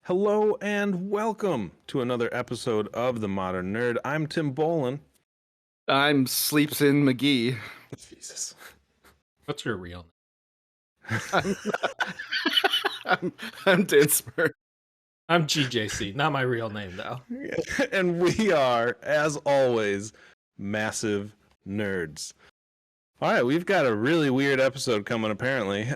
Hello and welcome to another episode of The Modern Nerd. I'm Tim Bolin. I'm Sleeps in McGee. Jesus. What's your real name? I'm Dinsper. I'm GJC, not my real name though. And we are, as always, massive nerds. All right, we've got a really weird episode coming, apparently.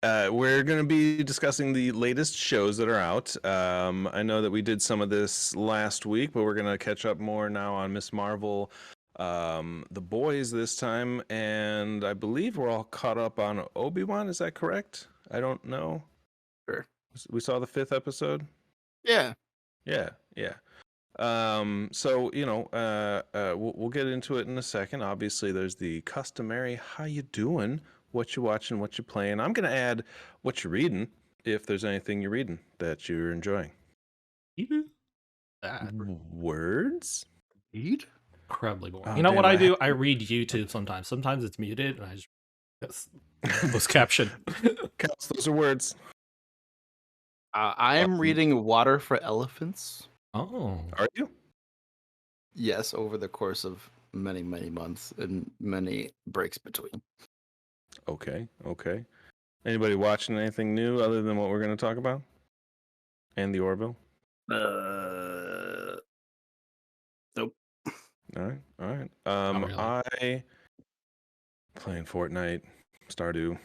We're going to be discussing the latest shows that are out. I know that we did some of this last week, but we're going to catch up more now on Miss Marvel, The Boys this time, and I believe we're all caught up on Obiwan. Is that correct? I don't know. Sure. We saw the 5th episode? Yeah. Yeah. So, we'll get into it in a second. Obviously, there's the customary how you doing, what you watching, what you playing. I'm going to add what you're reading, if there's anything you're reading that you're enjoying. Words? Read? Incredibly boring. Oh, You know damn, what I do? I read YouTube sometimes. Sometimes it's muted, and I just close caption. Counts, those are words. I am reading Water for Elephants. Oh, Are you? Yes, over the course of many, many months and many breaks between. Okay. Anybody watching anything new other than what we're going to talk about? And the Orville? Nope. All right. really. I playing Fortnite, Stardew.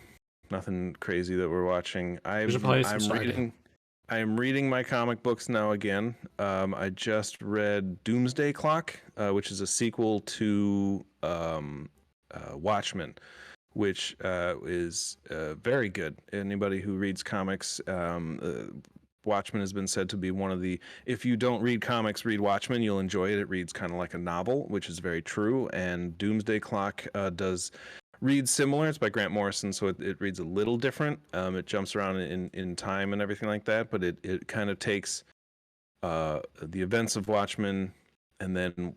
Nothing crazy that we're watching. should play some Stardew. I'm reading my comic books now again. I just read Doomsday Clock, which is a sequel to Watchmen, which is very good. Anybody who reads comics, Watchmen has been said to be one of the, if you don't read comics, read Watchmen, you'll enjoy it. It reads kind of like a novel, which is very true. And Doomsday Clock does read similar. It's by Grant Morrison, so it reads a little different. It jumps around in time and everything like that, but it kind of takes the events of Watchmen and then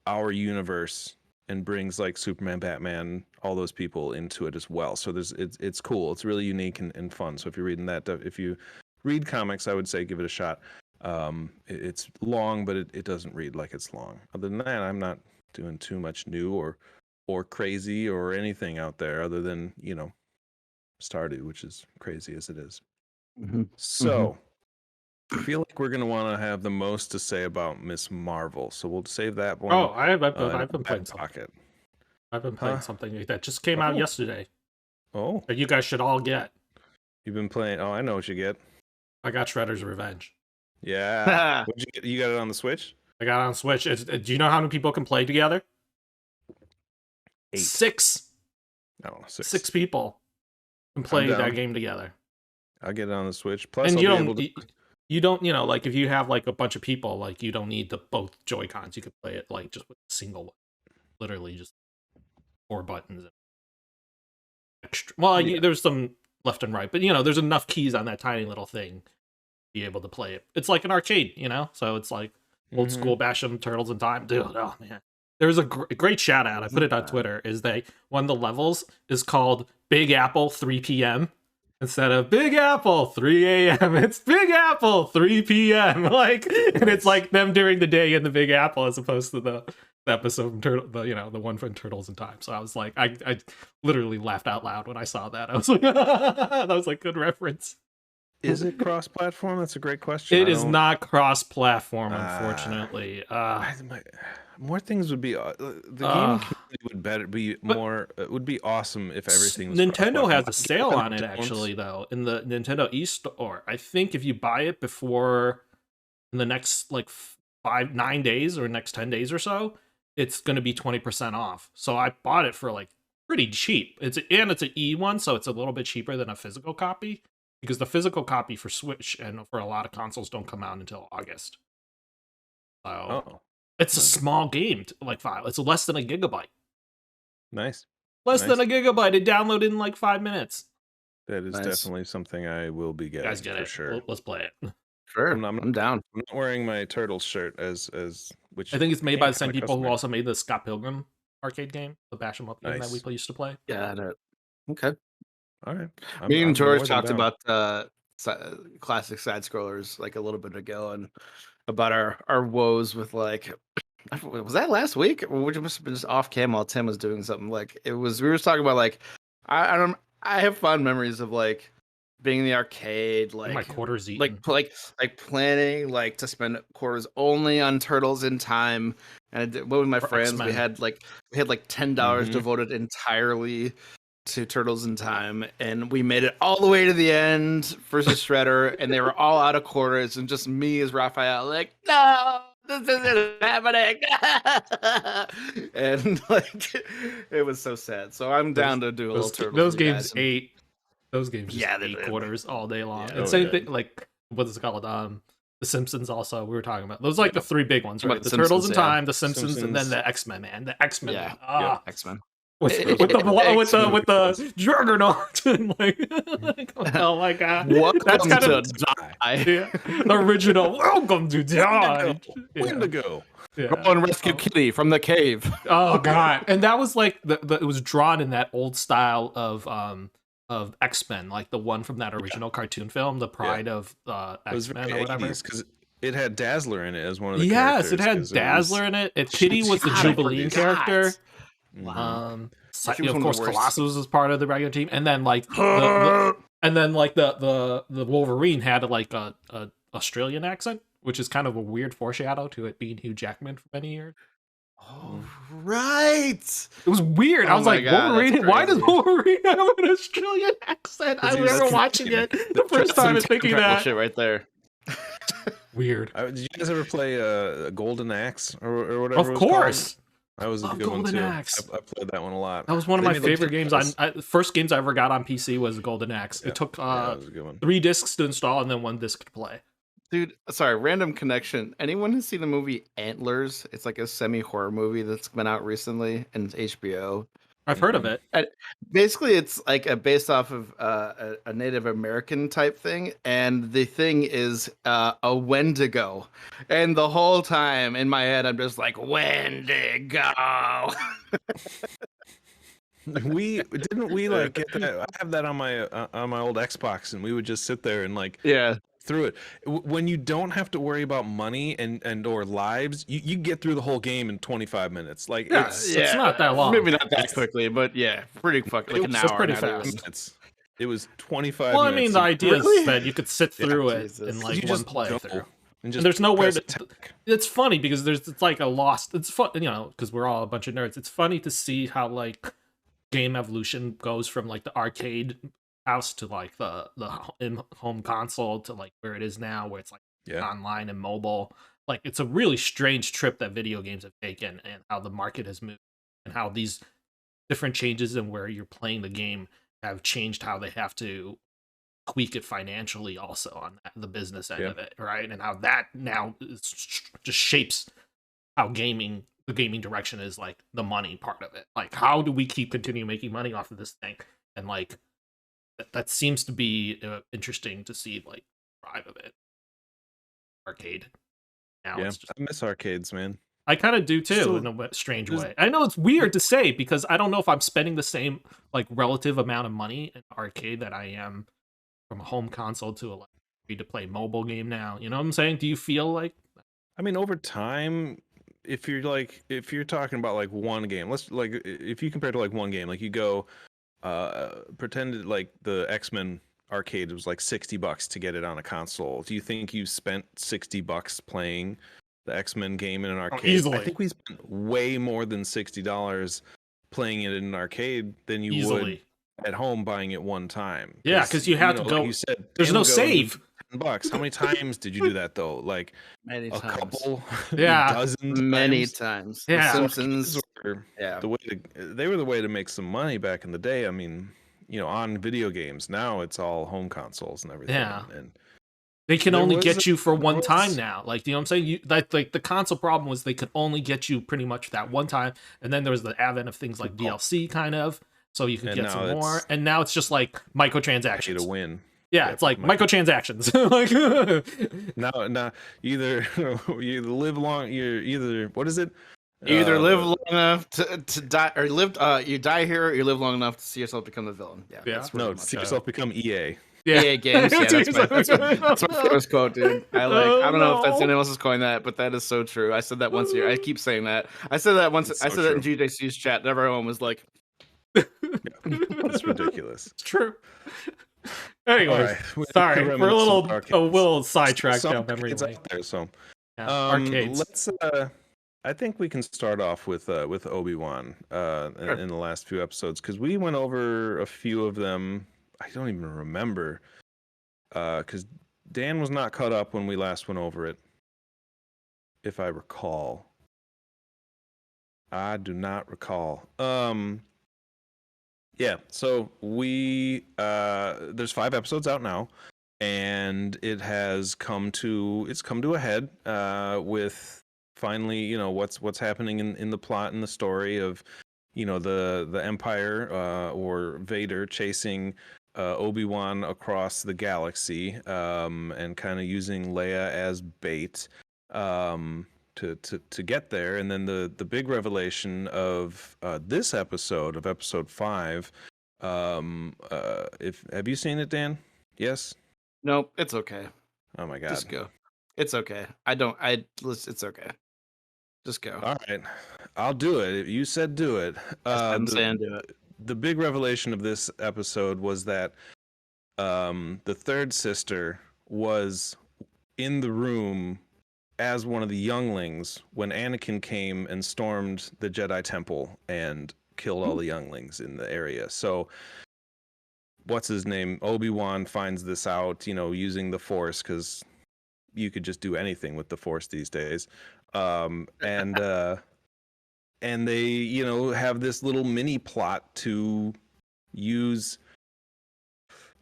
our universe and brings like Superman, Batman, all those people into it as well. So it's cool. It's really unique and fun. So if you're reading that, if you read comics, I would say give it a shot. It's long, but it doesn't read like it's long. Other than that, I'm not doing too much new or crazy or anything out there other than, Stardew, which is crazy as it is. Mm-hmm. So I feel like we're going to want to have the most to say about Miss Marvel. So we'll save that one. Oh, I've in been our playing back something. pocket. I've been playing something that just came out yesterday Oh, that you guys should all get. you've been playing. Oh, I know what you get. I got Shredder's Revenge. Yeah. What'd you get? You got it on the Switch? I got it on Switch. Do you know how many people can play together? 8. 6. I don't know. 6. 6 people can play down. that game together. I'll get it on the Switch. Plus, And I'll you be don't, able to... you don't, like if you have like a bunch of people, like you don't need the both Joy-Cons. You could play it like just with a single one. Literally just 4 buttons. Extra. Well, there's some left and right, but there's enough keys on that tiny little thing to be able to play it. It's like an arcade, so it's like old school Basham Turtles in Time. Dude, oh man. There's a great shout out. I put it on Twitter. One of the levels is called Big Apple 3 p.m. Instead of Big Apple 3 a.m. It's Big Apple 3 p.m. And it's like them during the day in the Big Apple as opposed to the episode from the one from Turtles in Time. So I was like, I literally laughed out loud when I saw that. I was like, that was like good reference. Is it cross-platform? That's a great question. It is not cross-platform, unfortunately. More things would be the game would be awesome if everything was Nintendo has a sale on it actually though in the Nintendo eStore. I think if you buy it before in the next like 9 days or next 10 days or so, it's going to be 20% off. So I bought it for like pretty cheap. It's an E one, so it's a little bit cheaper than a physical copy because the physical copy for Switch and for a lot of consoles don't come out until August. So it's a small game, like file. It's less than a gigabyte. Nice. Less than a gigabyte. It downloaded in like 5 minutes. That is definitely something I will be getting. You guys get for it. Sure. Let's play it. Sure, I'm down. I'm not wearing my Turtles shirt as which I think it's made by the same kinda people who customary. also made the Scott Pilgrim arcade game, the bash 'em up game that Nice. we used to play. Got it. Okay. All right. Me and I'm more George than talked down. about classic side scrollers like a little bit ago, and about our woes with like, was that last week? Which must have been just off cam while Tim was doing something. Like it was, we were talking about like, I don't, I have fond memories of like being in the arcade, like my quarters eaten. like planning like to spend quarters only on Turtles in Time. And I did, with my Or friends, X-Men. we had like $10 devoted entirely to Turtles in Time, and we made it all the way to the end versus Shredder, and they were all out of quarters, and just me as Raphael, like, no, this isn't happening. And like, it was so sad. So I'm down to do a little Turtles. Those with you games guys. ate. Those games just Yeah, they ate did. quarters all day long. Yeah. And same thing, like what is it called? The Simpsons. Also, we were talking about those, like the three big ones, right? About The the Turtles in Simpsons, yeah. Time, the Simpsons, and then Simpsons. the X-Men. Man, the X-Men. Yeah. One. Ah, X-Men. with the Juggernaut. And like, oh my god, Welcome that's kind to of Die. the original. Welcome to Die. Wendigo. Yeah. Go and rescue Kitty from the cave. Oh god, and that was like it was drawn in that old style of X-Men, like the one from that original cartoon film, The Pride of It was X-Men very or whatever. 80s because it had Dazzler in it as one of the Yes, characters. it had 'cause Dazzler in it. Kitty was the God, I Jubilee forgot. character. Wow. Of was one of course, the worst. Colossus was part of the regular team, and then like the Wolverine had like a Australian accent, which is kind of a weird foreshadow to it being Hugh Jackman for many years. Oh, right. It was weird. I Oh was my like, God, Wolverine. that's Why does crazy. Wolverine have an Australian accent? I 'Cause he was remember the- watching it the first Some time and thinking contractual that. shit right there. Weird. Did you guys ever play a Golden Axe or whatever? Of it was called? course. That was a Love good one Golden too. Axe. I played that one a lot. That was one of They my made, like, favorite two games. discs. First games I ever got on PC was Golden Axe. Yeah. It took Yeah, that was a good one. 3 discs to install and then 1 disc to play. Dude, sorry, random connection. Anyone has seen the movie Antlers? It's like a semi-horror movie that's been out recently and it's HBO. I've heard of it. Basically, it's like based off of a Native American type thing, and the thing is a Wendigo. And the whole time in my head, I'm just like, Wendigo. We like get that. I have that on my old Xbox, and we would just sit there and like Yeah. through it. When you don't have to worry about money and or lives, you get through the whole game in 25 minutes. Like Yeah, it's it's not that long. Maybe not that quickly, but yeah, pretty fucking like an It's hour. pretty not fast. even. minutes. It was 25 Well, I minutes. mean, the idea Really? is that you could sit through it Jesus. in like You one just play go through. and And there's nowhere press to. attack. It's funny because it's like a lost. It's fun, because we're all a bunch of nerds. It's funny to see how like game evolution goes from like the arcade house to like the in-home console to like where it is now, where it's like Yeah. online and mobile. Like it's a really strange trip that video games have taken, and how the market has moved, and how these different changes in where you're playing the game have changed how they have to tweak it financially also on the business end Yeah. of it, right? And how that now just shapes how the gaming direction is, like the money part of it. Like how do we keep continuing making money off of this thing? And like that seems to be interesting to see, like drive of it. Arcade. Now Yeah, it's just I miss arcades, man. I kind of do too, So, in a strange there's- way. I know it's weird to say because I don't know if I'm spending the same like relative amount of money in arcade that I am from a home console to a like free to play mobile game now. You know what I'm saying? Do you feel like I mean, over time, if you're talking about like one game, let's like if you compare to like one game, like you go, pretended like the X-Men arcade was like $60 to get it on a console. Do you think you spent $60 playing the X-Men game in an arcade? easily. I think we spent way more than $60 playing it in an arcade than you would easily? at home buying it one time. Yeah, 'cause you had to like go- you said, There's Tim no goes save. $10. How many times did you do that though? Like Many a times. couple, Yeah. dozens, Many times? times. Yeah. The Arcades Simpsons. were Yeah. the way they were the way to make some money back in the day. I mean, on video games. Now it's all home consoles and everything. Yeah. And They can There only was get a- you for one there time was- now. Like, you know what I'm saying? Like the console problem was they could only get you pretty much that one time. And then there was the advent of things like DLC kind of, so you could And get now some more. it's And now it's just like pay to microtransactions. win. Yeah, Yeah, it's like mic- microtransactions. Like Now either you live long. You're either what is it? You either live long enough to die, or you die here, or you live long enough to see yourself become the villain. Yeah. Yeah. That's pretty No, much see it. yourself become EA. Yeah. EA games. Yeah, that's my famous quote, dude. I don't know if that's anyone else's coin that, but that is so true. I said that once here. I keep saying that. I said that once. It's I so said that in true. GJC's chat, and everyone was like, It's ridiculous. It's true. All Anyways, right, we sorry, reminisce we're a about little arcades. sidetracked Some down memory arcades lane. out there, so Yeah, arcades. let's. I think we can start off with Obiwan Sure. in the last few episodes because we went over a few of them. I don't even remember because Dan was not caught up when we last went over it, if I recall. I do not recall. Yeah, so we there's 5 episodes out now, and it's come to a head with finally, what's happening in the plot and the story of, the Empire or Vader chasing Obi-Wan across the galaxy, and kind of using Leia as bait. To get there, and then the big revelation of this episode, of episode 5. If have you seen it, Dan? Yes. "Nope, it's okay. Oh my god. Just go. It's okay. It's okay. Just go." All right, I'll do it. You said do it. I'm The saying do it. the big revelation of this episode was that the third sister was in the room as one of the younglings when Anakin came and stormed the Jedi Temple and killed all the younglings in the area. So, what's his name? Obi-Wan finds this out, using the Force, because you could just do anything with the Force these days. And they, have this little mini plot to use,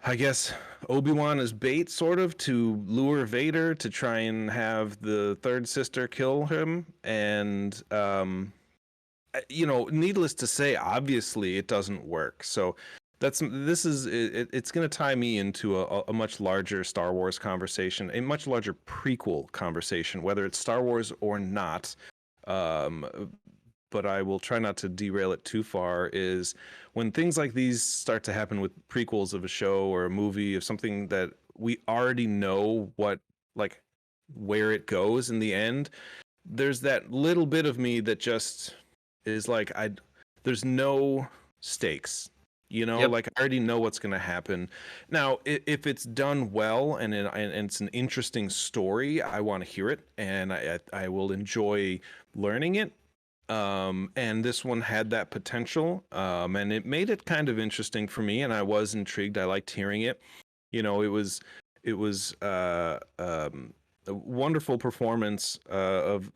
I guess, Obi-Wan as bait, sort of, to lure Vader to try and have the third sister kill him. And, needless to say, obviously it doesn't work. So it's going to tie me into a much larger Star Wars conversation, a much larger prequel conversation, whether it's Star Wars or not. But I will try not to derail it too far, is when things like these start to happen with prequels of a show or a movie, of something that we already know where it goes in the end, there's that little bit of me that just is like, there's no stakes, Yep. like I already know what's going to happen. Now, if it's done well and it's an interesting story, I want to hear it, and I will enjoy learning it. And this one had that potential, and it made it kind of interesting for me, and I was intrigued. I liked hearing it. It was a wonderful performance of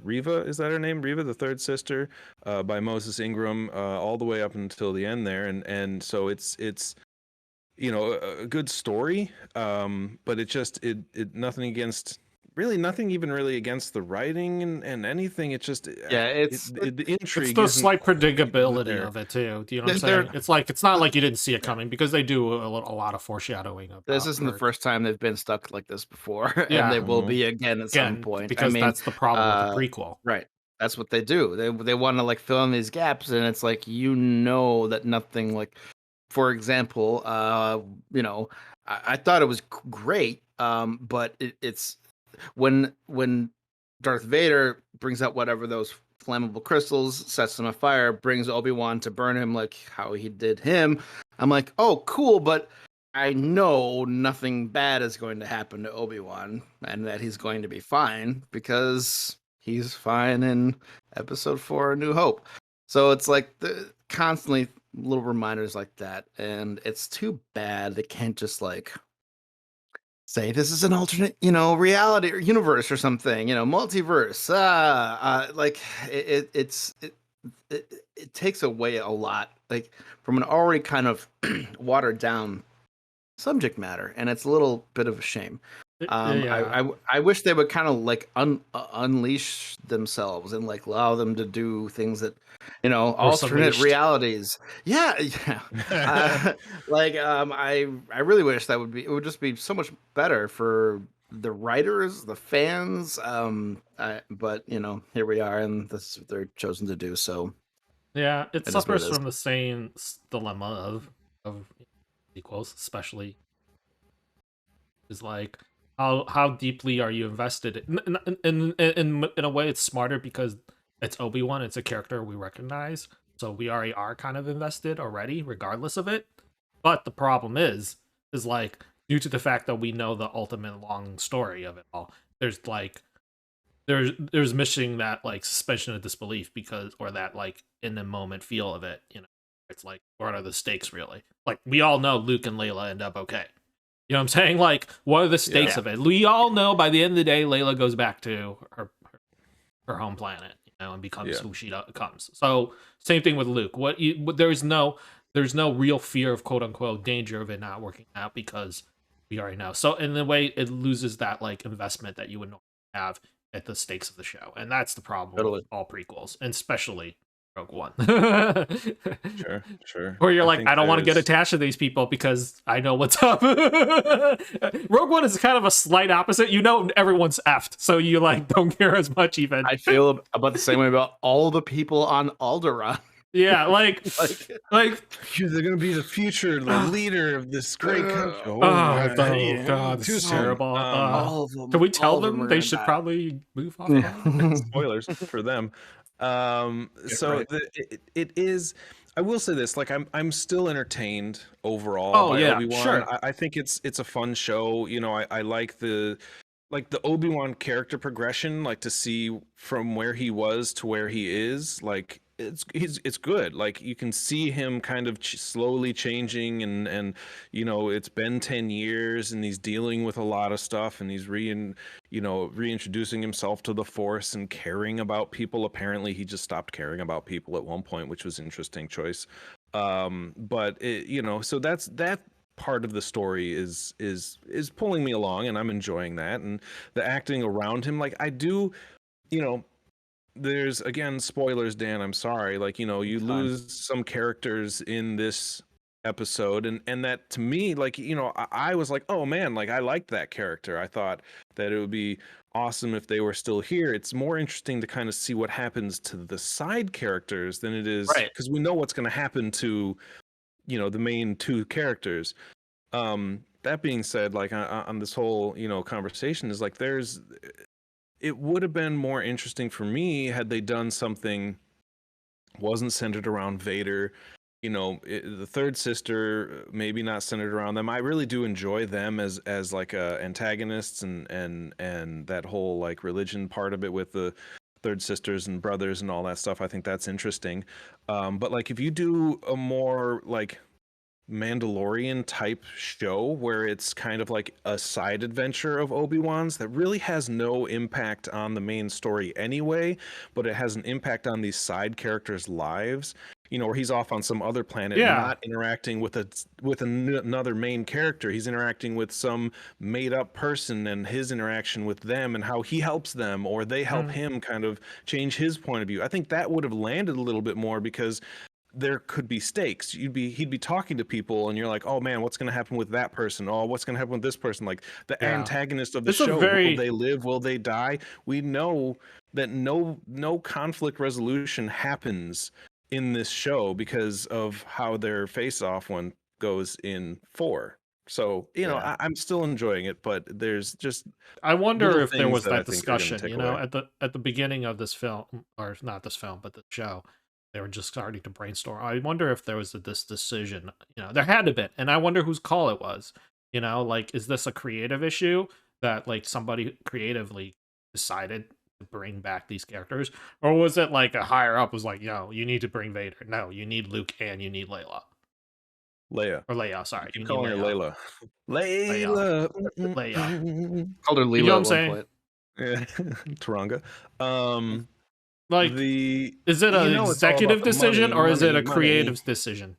Reva. Is that her name? Reva, the third sister, by Moses Ingram, all the way up until the end there, and so it's a good story, but it nothing against. Really, nothing even really against the writing and anything. It's just the intrigue. It's the slight isn't predictability there. of it too. Do you know what I'm They're- saying? It's not like you didn't see it coming, because they do a lot of foreshadowing. This isn't the first time they've been stuck like this before, Yeah. and they will Mhm. be again at some point. because I mean, that's the problem with the prequel. right? That's what they do. They want to fill in these gaps, and it's like that nothing for example, I thought it was great, but it's when Darth Vader brings out whatever those flammable crystals, sets them afire, brings Obi-Wan to burn him like how he did him. I'm like, oh, cool, but I know nothing bad is going to happen to Obi-Wan, and that he's going to be fine because he's fine in Episode 4, A New Hope. So it's like constantly little reminders like that, and it's too bad they can't just say this is an alternate, reality or universe or something, multiverse. It takes away a lot, from an already kind of watered down subject matter, and it's a little bit of a shame. I wish they would kind of unleash themselves and allow them to do things that alternate Unleashed. realities. Yeah. I really wish it would just be so much better for the writers, the fans. But here we are, and this is what they're chosen to do. So yeah, it is what suffers it is. from the same dilemma of sequels, especially is like how deeply are you invested in a way it's smarter because it's Obi-Wan, it's a character we recognize, so we already are kind of invested already regardless of it. But the problem is like due to the fact that we know the ultimate long story of it all, there's like there's missing that like suspension of disbelief because or that like in the moment feel of it, you know. It's like what are the stakes really? Like we all know Luke and Layla end up okay. You know what I'm saying? Like, what are the stakes Yeah. of it? We all know by the end of the day, Layla goes back to her home planet, you know, and becomes Yeah. who she becomes. So, same thing with Luke. There's no real fear of quote unquote danger of it not working out because we already know. So, in a way, it loses that like investment that you would normally have at the stakes of the show, and that's the problem Totally. with all prequels, and especially Rogue One. Sure. Or you're I like, think I don't want to get there's attached to these people because I know what's up. Rogue One is kind of a slight opposite. You know everyone's effed, so you like don't care as much even. I feel about the same way about all the people on Alderaan. Yeah, like they're gonna be the future, the leader of this great country. oh, Yeah, God, this too is soon. terrible. all of them. Can we tell all of them them are they gonna should die. probably move off? Spoilers for them. So right. it is. I will say this: like I'm still entertained overall Oh by yeah, Obi-Wan. sure. I think it's a fun show. You know, I like the Obi-Wan character progression, like to see from where he was to where he is. Like it's good. Like you can see him kind of slowly changing, and you know it's been 10 years, and he's dealing with a lot of stuff, and he's reintroducing himself to the Force and caring about people. Apparently, he just stopped caring about people at one point, which was an interesting choice. But so that part of the story is pulling me along, and I'm enjoying that, and the acting around him. Like I do, you know, there's again spoilers, Dan. I'm sorry. Like you It's fine. lose some characters in this episode, and that to me, like I was like, oh man, like I liked that character. I thought that it would be awesome if they were still here. It's more interesting to kind of see what happens to the side characters than it is Right. because we know what's going to happen to the main two characters. That being said, like on this whole conversation is like it would have been more interesting for me had they done something wasn't centered around Vader. The third sister maybe not centered around them. I really do enjoy them as like antagonists, and that whole like religion part of it with the third sisters and brothers and all that stuff. I think that's interesting. But like if you do a more like Mandalorian type show where it's kind of like a side adventure of Obi-Wan's that really has no impact on the main story anyway, but it has an impact on these side characters' lives. Where he's off on some other planet, Yeah. not interacting with another main character. He's interacting with some made up person and his interaction with them and how he helps them or they help him kind of change his point of view. I think that would have landed a little bit more because there could be stakes. He'd be talking to people and you're like, oh man, what's going to happen with that person? Oh, what's going to happen with this person? Like the Yeah. antagonist of the It's a show, very will they live? Will they die? We know that no conflict resolution happens in this show because of how their face-off one goes in 4. So, Yeah. I'm still enjoying it, but there's just I wonder little if there things was that I that think are going to discussion, take you know, away. at the beginning of this film, or not this film, but the show, they were just starting to brainstorm. I wonder if there was this decision, you know, there had to be, and I wonder whose call it was. You know, like, is this a creative issue that like somebody creatively decided to bring back these characters, or was it like a higher up was like, yo, you need to bring Vader? No, you need Luke and you need Layla Leia. or Leia. Sorry, you Keep need calling her Leia. Layla. Leia. Called her You know Leela what at I'm one saying? point. Yeah, Taranga. Like, The is it an it's all about executive the decision money, or is it a money. creative decision?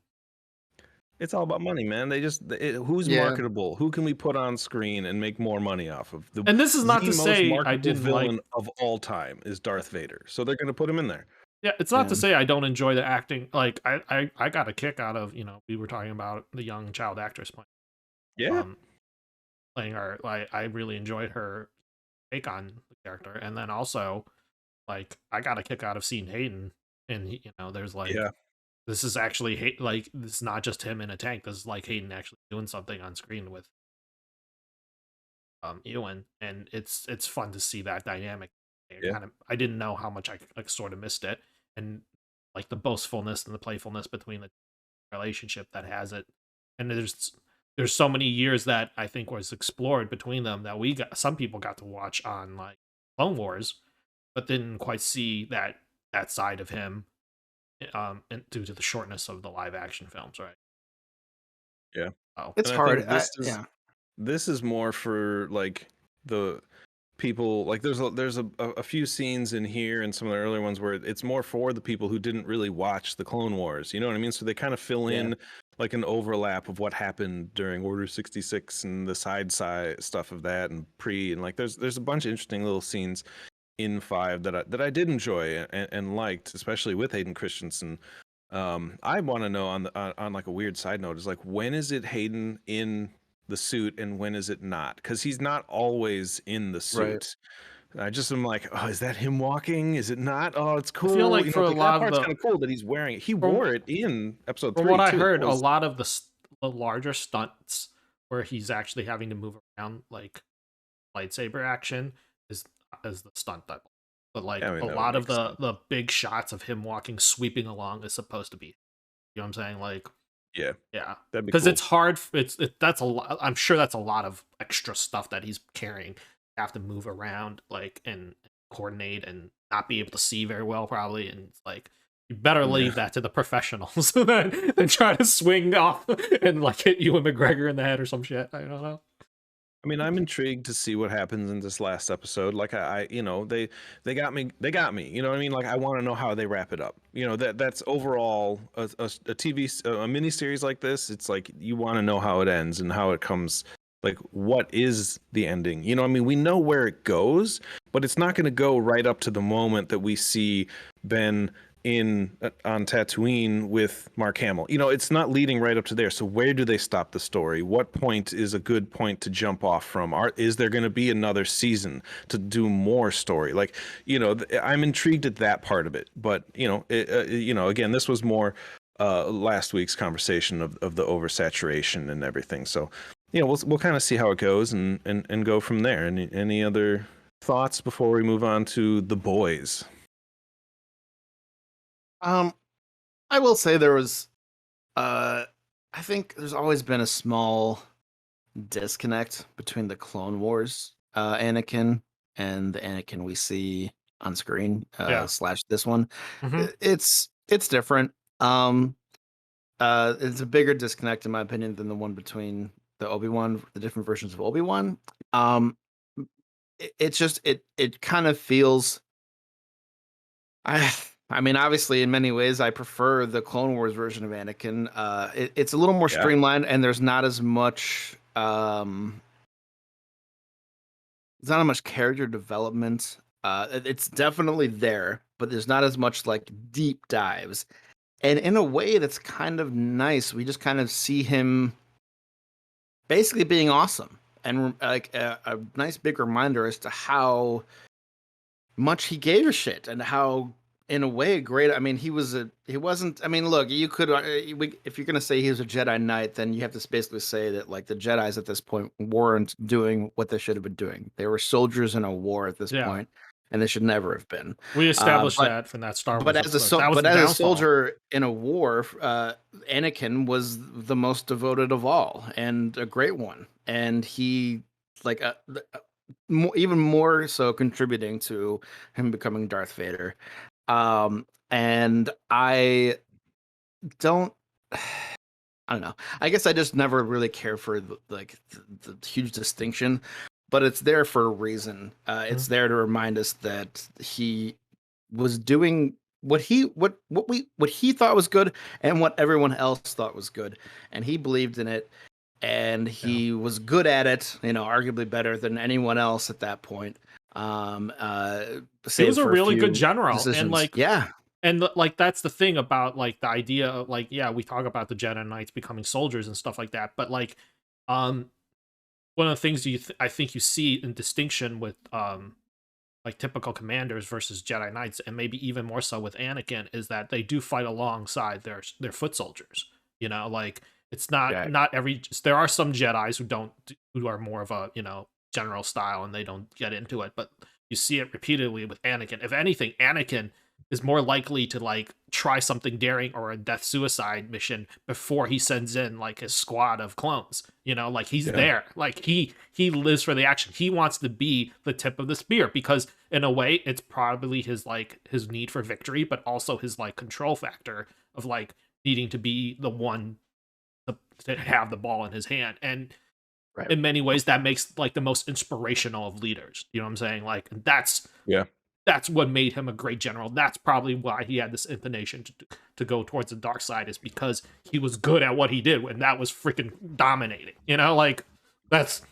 It's all about money, man. Who's Yeah. marketable? Who can we put on screen and make more money off of? And this is not The to most say I marketable didn't like. villain of all time is Darth Vader. So they're going to put him in there. Yeah, it's not to Yeah. say I don't enjoy the acting. Like I got a kick out of, you know, we were talking about the young child actress Yeah. playing her. Like I really enjoyed her take on the character, and then also like I got a kick out of seeing Hayden, and you know, there's like Yeah. this is actually like this is not just him in a tank. This is like Hayden actually doing something on screen with Ewan, and it's fun to see that dynamic. Yeah. I didn't know how much I like, sort of missed it, and like the boastfulness and the playfulness between the relationship that has it, and there's so many years that I think was explored between them that some people got to watch on like Clone Wars, but didn't quite see that side of him, and due to the shortness of the live action films, right? Yeah. Oh, It's And I hard. think Yeah. this is more for like the people, like there's a few scenes in here and some of the earlier ones where it's more for the people who didn't really watch the Clone Wars, you know what I mean? So they kind of fill Yeah. in like an overlap of what happened during Order 66 and the side stuff of that and and like there's a bunch of interesting little scenes in 5 that I did enjoy and liked, especially with Hayden Christensen. I want to know on like a weird side note is like, when is it Hayden in the suit and when is it not? Because he's not always in the Right. suit. I just am like, oh, is that him walking? Is it not? Oh, it's I feel cool. like You for know, a like that lot of part's the kind of cool that he's wearing it. He from, wore it in episode from 3 what I too. heard, That a was, lot of the larger stunts where he's actually having to move around like lightsaber action is the stunt double. But like I mean, a that would lot of make sense. the big shots of him walking, sweeping along is supposed to be. You know what I'm saying? Like, Yeah, yeah, that'd be because cool. it's hard. That's a lot. I'm sure that's a lot of extra stuff that he's carrying. You have to move around like and coordinate and not be able to see very well probably. And it's like you better Yeah. leave that to the professionals than try to swing off and like hit Ewan McGregor in the head or some shit. I don't know. I mean, I'm intrigued to see what happens in this last episode. Like you know, they got me. They got me. You know what I mean? Like I want to know how they wrap it up. You know, that's overall a TV a mini series like this. It's like you want to know how it ends and how it comes. Like, what is the ending? You know, I mean, we know where it goes, but it's not going to go right up to the moment that we see Ben on Tatooine with Mark Hamill. You know, it's not leading right up to there. So where do they stop the story? What point is a good point to jump off from? Is there going to be another season to do more story? Like, you know, I'm intrigued at that part of it. But you know, you know, again, this was more last week's conversation of the oversaturation and everything. So, you know, we'll kind of see how it goes and go from there. Any other thoughts before we move on to the boys? I will say there was I think there's always been a small disconnect between the Clone Wars Anakin and the Anakin we see on screen Yeah. slash this one. Mhm. It's different. It's a bigger disconnect in my opinion than the one between the different versions of Obi-Wan. It's just it kind of feels I I mean, obviously, in many ways, I prefer the Clone Wars version of Anakin. It's a little more Yeah. streamlined, and there's not as much character development. It's definitely there, but there's not as much like deep dives. And in a way, that's kind of nice. We just kind of see him basically being awesome, and like a nice big reminder as to how much he gave a shit and how in a way great. I mean, he wasn't. I mean, look, you could if you're gonna say he was a Jedi Knight, then you have to basically say that like the Jedis at this point weren't doing what they should have been doing. They were soldiers in a war at this Yeah. point, and they should never have been. We established but that from that Star Wars but as a episode. That was but the as a downfall. soldier in a war, Anakin was the most devoted of all and a great one, and he like even more so contributing to him becoming Darth Vader. And I don't. I don't know. I guess I just never really cared for the huge distinction, but it's there for a reason. It's there to remind us that he was doing what he thought was good and what everyone else thought was good, and he believed in it, and he was good at it. You know, arguably better than anyone else at that point. He Save was a for really good few general, and decisions. like Yeah, like that's the thing about like the idea of like, yeah, we talk about the Jedi Knights becoming soldiers and stuff like that, but like one of the things I think you see in distinction with like typical commanders versus Jedi Knights, and maybe even more so with Anakin, is that they do fight alongside their foot soldiers. You know, like it's not right. not every. There are some Jedi's who are more of a, you know, general style and they don't get into it, but you see it repeatedly with Anakin. If anything, Anakin is more likely to like try something daring or a death suicide mission before he sends in like his squad of clones. Like he's there. Like he lives for the action. He wants to be the tip of the spear because in a way it's probably his need for victory, but also his like control factor of like needing to be the one to have the ball in his hand. And in many ways that makes like the most inspirational of leaders. You know what I'm saying? Like that's what made him a great general. That's probably why he had this inclination to go towards the dark side, is because he was good at what he did, and that was freaking dominating. Like that's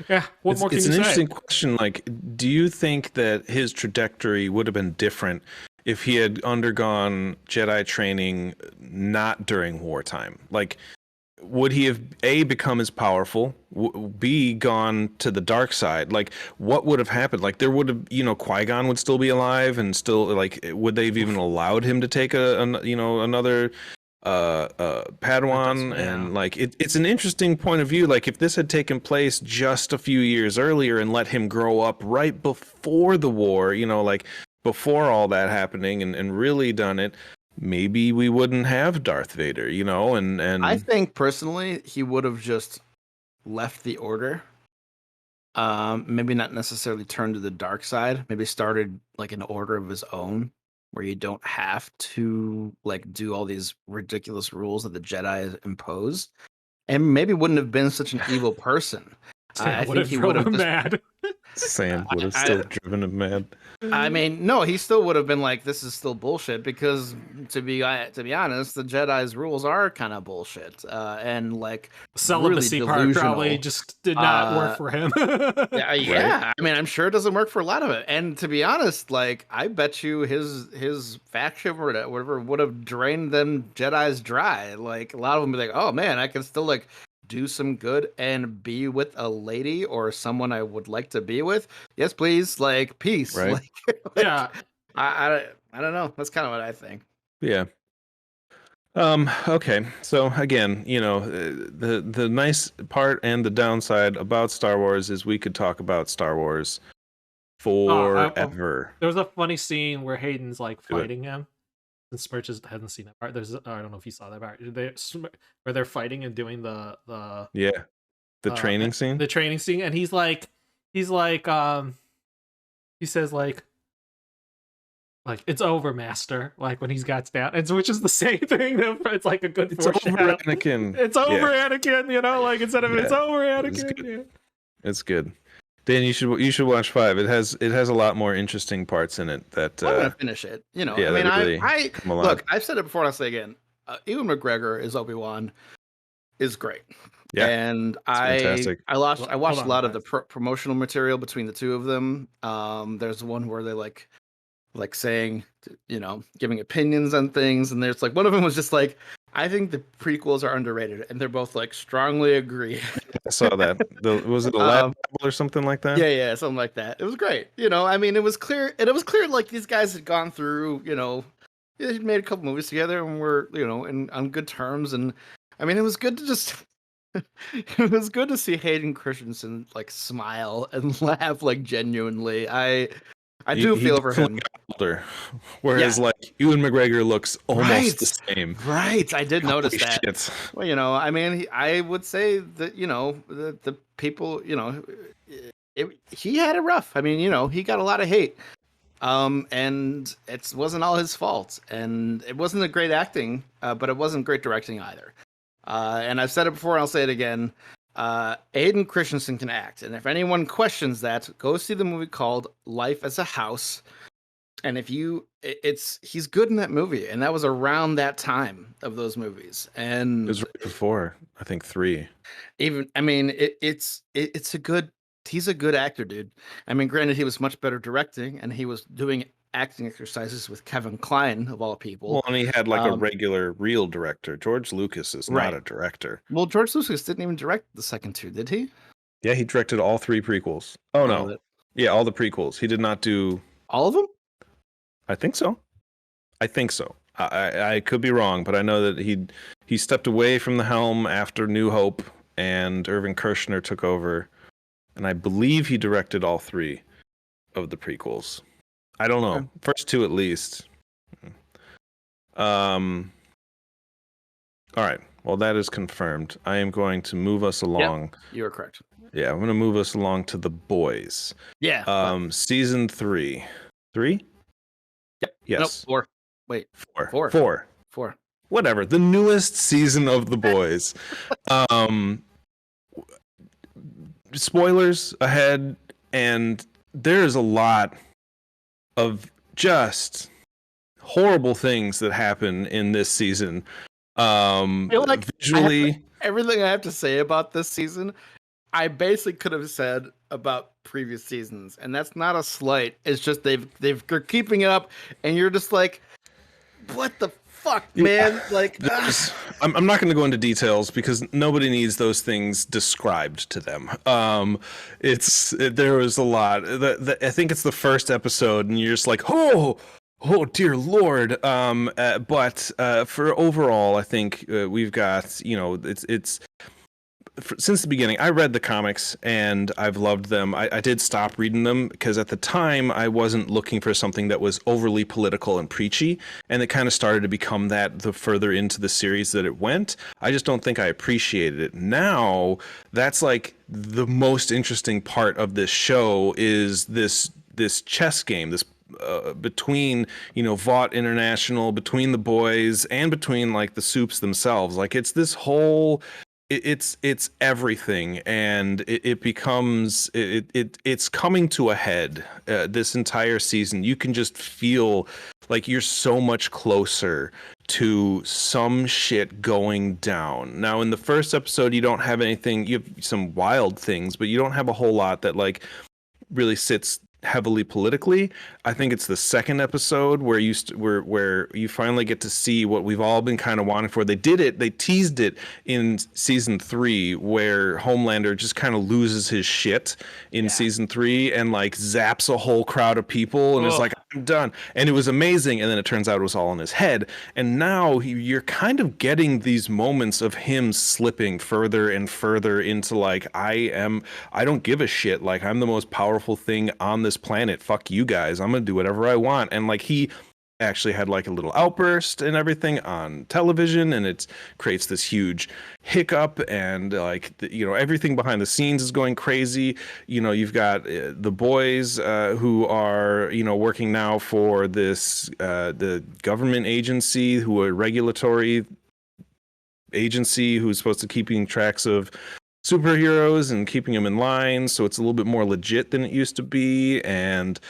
yeah. What more can you say? It's an interesting question. Like, do you think that his trajectory would have been different if he had undergone Jedi training not during wartime? Like, would he have become as powerful, B, gone to the dark side? Like, what would have happened? Like, there would have, Qui-Gon would still be alive, and still, like, would they have even allowed him to take another Padawan? And like, it's an interesting point of view. Like, if this had taken place just a few years earlier and let him grow up right before the war, like before all that happening, and really done it, maybe we wouldn't have Darth Vader, and I think personally he would have just left the Order. Maybe not necessarily turned to the dark side. Maybe started like an order of his own, where you don't have to like do all these ridiculous rules that the Jedi impose, and maybe wouldn't have been such an evil person. I think he would have mad. Sand would have still driven him mad. I mean, no, he still would have been like, "This is still bullshit." Because to be honest, the Jedi's rules are kind of bullshit, and like celibacy really part probably just did not work for him. Yeah. I mean, I'm sure it doesn't work for a lot of it. And to be honest, like I bet you his faction or whatever would have drained them Jedi's dry. Like a lot of them be like, "Oh man, I can still like do some good and be with a lady or someone I would like to be with. Yes, please. Like peace." Right. Yeah. I don't know. That's kind of what I think. Yeah. Okay. So again, the nice part and the downside about Star Wars is we could talk about Star Wars forever. There was a funny scene where Hayden's like fighting him. And Smirch hasn't seen that part. I don't know if you saw that part. Where they're fighting and doing the training scene. The training scene, and he says like it's over, Master. Like when he's got down, which is the same thing. It's like a good. It's over, Anakin. It's over, Anakin. Like instead of it's over, Anakin. It's good. Dan, you should watch 5. It has a lot more interesting parts in it. That I'm gonna finish it. I mean, I look. I've said it before, and I'll say it again. Ewan McGregor as Obi-Wan is great. Yeah, and I watched a lot of the promotional material between the two of them. There's one where they like saying, giving opinions on things, and there's like one of them was just like, I think the prequels are underrated, and they're both like strongly agree. I saw that. Was it a lab or something like that? Yeah, something like that. It was great. I mean, it was clear like these guys had gone through, they had made a couple movies together and were, on good terms. And I mean, it was good to just, it was good to see Hayden Christensen like smile and laugh like genuinely. I do feel for him. Older, whereas like Ewan McGregor looks almost the same. Right, I did notice that. Shit. Well, I mean, I would say that the people, he had it rough. I mean, he got a lot of hate, and it wasn't all his fault, and it wasn't a great acting, but it wasn't great directing either. And I've said it before, and I'll say it again. Hayden Christensen can act, and if anyone questions that, go see the movie called Life as a House. And he's good in that movie, and that was around that time of those movies. And it was right before, I think 3. Even, I mean, he's a good actor, dude. I mean, granted, he was much better directing, and he was doing acting exercises with Kevin Kline of all people. Well, and he had like a regular, real director. George Lucas is not a director. Well, George Lucas didn't even direct the second 2, did he? Yeah, he directed all 3 prequels. Oh no, yeah, all the prequels. He did not do all of them. I think so. I could be wrong, but I know that he stepped away from the helm after New Hope and Irvin Kershner took over, and I believe he directed all 3 of the prequels. I don't know. Okay. First 2 at least. All right. Well, that is confirmed. I am going to move us along. You are correct. Yeah, I'm going to move us along to The Boys. Yeah. Season 3. 3? Yep. Yes. Nope, 4. Wait. 4. 4. Whatever. The newest season of The Boys. Spoilers ahead, and there's a lot of just horrible things that happen in this season. I feel like Visually, everything I have to say about this season, I basically could have said about previous seasons, and that's not a slight. It's just they're keeping it up, and you're just like, what the fuck, man? Like, I'm not going to go into details because nobody needs those things described to them. There was a lot. I think it's the first episode, and you're just like, oh dear Lord. But for overall, I think we've got, it's since the beginning. I read the comics and I've loved them. I did stop reading them because at the time I wasn't looking for something that was overly political and preachy, and it kind of started to become that the further into the series that it went. I just don't think I appreciated it. Now that's like the most interesting part of this show is this chess game, this between Vought International, between the boys, and between like the soups themselves. Like it's this whole it's everything, and it becomes it's coming to a head this entire season. You can just feel like you're so much closer to some shit going down. Now in the first episode you don't have anything, you have some wild things, but you don't have a whole lot that like really sits heavily politically. I think it's the second episode where you finally get to see what we've all been kind of wanting for. They teased it in season 3 where Homelander just kind of loses his shit in season 3 and like zaps a whole crowd of people and is like, I'm done. And it was amazing. And then it turns out it was all in his head. And now you're kind of getting these moments of him slipping further and further into like, I don't give a shit. Like I'm the most powerful thing on this planet. Fuck you guys. I'm gonna do whatever I want. And like he actually had like a little outburst and everything on television, and it creates this huge hiccup, and like everything behind the scenes is going crazy. You've got the boys who are working now for this the government agency, who are regulatory agency who's supposed to keeping tracks of superheroes and keeping them in line, so it's a little bit more legit than it used to be. And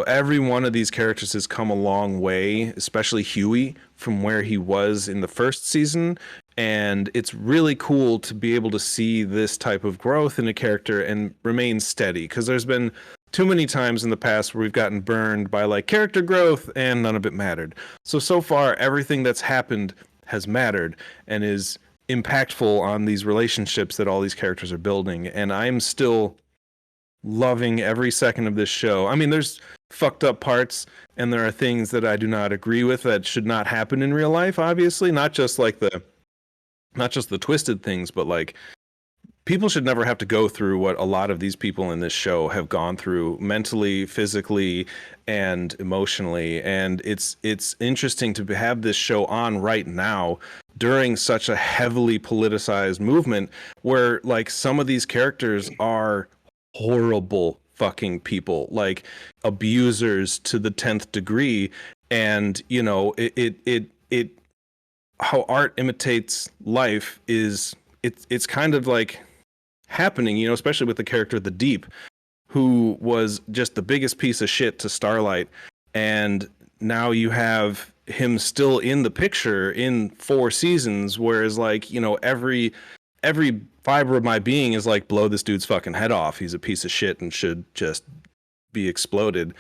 every one of these characters has come a long way, especially Huey from where he was in the first season. And it's really cool to be able to see this type of growth in a character and remain steady, because there's been too many times in the past where we've gotten burned by like character growth and none of it mattered. So far everything that's happened has mattered and is impactful on these relationships that all these characters are building. And I'm still loving every second of this show. I mean, there's fucked up parts and there are things that I do not agree with that should not happen in real life, obviously, not just the twisted things, but like people should never have to go through what a lot of these people in this show have gone through mentally, physically, and emotionally. And it's interesting to have this show on right now during such a heavily politicized movement where like some of these characters are horrible fucking people, like abusers to the 10th degree. And it how art imitates life is it's kind of like happening, especially with the character The Deep, who was just the biggest piece of shit to Starlight, and now you have him still in the picture in 4 seasons, whereas like every fiber of my being is like, blow this dude's fucking head off, he's a piece of shit and should just be exploded.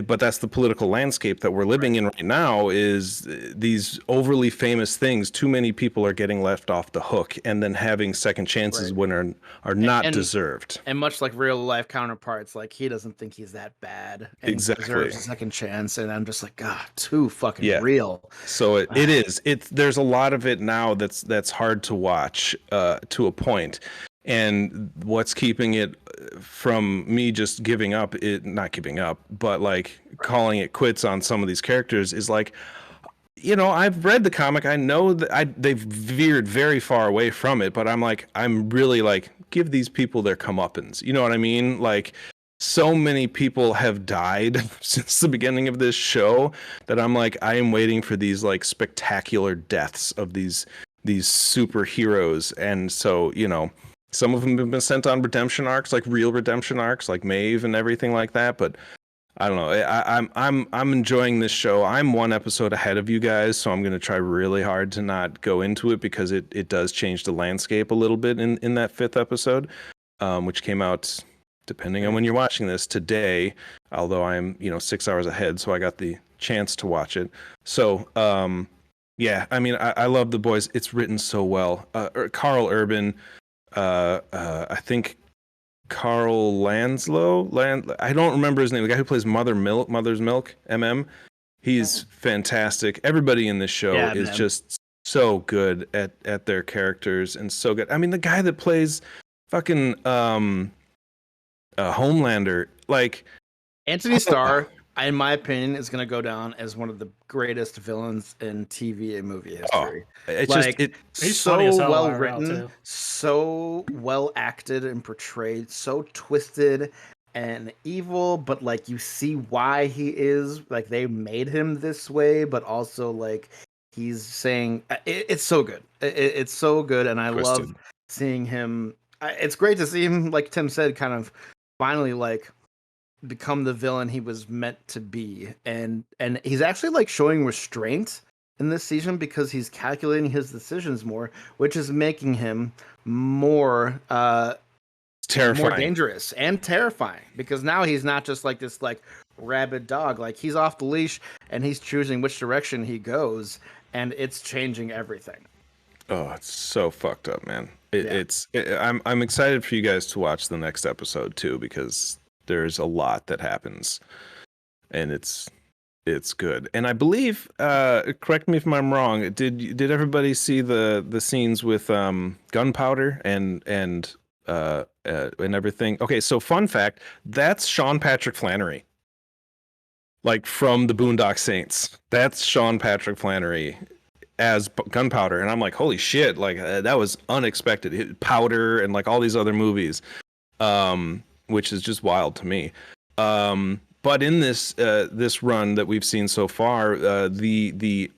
but that's the political landscape that we're living in right now, is these overly famous things. Too many people are getting left off the hook and then having second chances when are not deserved. And much like real life counterparts, like he doesn't think he's that bad and Exactly. deserves a second chance. And I'm just like, God, too fucking real. So it is. There's a lot of it now that's hard to watch to a point. And what's keeping it from me just giving up, not giving up, but like calling it quits on some of these characters is like, I've read the comic. I know that they've veered very far away from it, but I'm really like, give these people their comeuppance. You know what I mean? Like, so many people have died since the beginning of this show that I'm like, I am waiting for these like spectacular deaths of these superheroes. And so, some of them have been sent on redemption arcs, like real redemption arcs, like Maeve and everything like that. But I don't know. I'm enjoying this show. I'm one episode ahead of you guys, so I'm going to try really hard to not go into it, because it does change the landscape a little bit in that 5th episode, which came out, depending on when you're watching this, today. Although I'm 6 hours ahead, so I got the chance to watch it. So yeah, I mean, I love The Boys. It's written so well. Carl Urban. I think Carl Lanslow. I don't remember his name. The guy who plays Mother's Milk, MM. He's fantastic. Everybody in this show is just so good at their characters and so good. I mean, the guy that plays fucking Homelander, like Anthony Starr, in my opinion, is going to go down as one of the greatest villains in TV and movie history. It's like, he's so well written, too. so well acted and portrayed, so twisted and evil, but like you see why he is, like they made him this way, but also like he's saying it's so good. It's so good, and I love seeing him. It's great to see him, like Tim said, kind of finally like become the villain he was meant to be, and he's actually like showing restraint in this season because he's calculating his decisions more, which is making him more terrifying, more dangerous and terrifying, because now he's not just like this like rabid dog. Like, he's off the leash and he's choosing which direction he goes, and it's changing everything. Oh, it's so fucked up, man. I'm excited for you guys to watch the next episode too, because there's a lot that happens, and it's good. And I believe, correct me if I'm wrong, did everybody see the scenes with gunpowder and everything? Okay, so fun fact, that's Sean Patrick Flannery, like from the Boondock Saints. That's Sean Patrick Flannery as gunpowder, and I'm like, holy shit, like that was unexpected. Powder and like all these other movies, which is just wild to me. But in this run that we've seen so far, the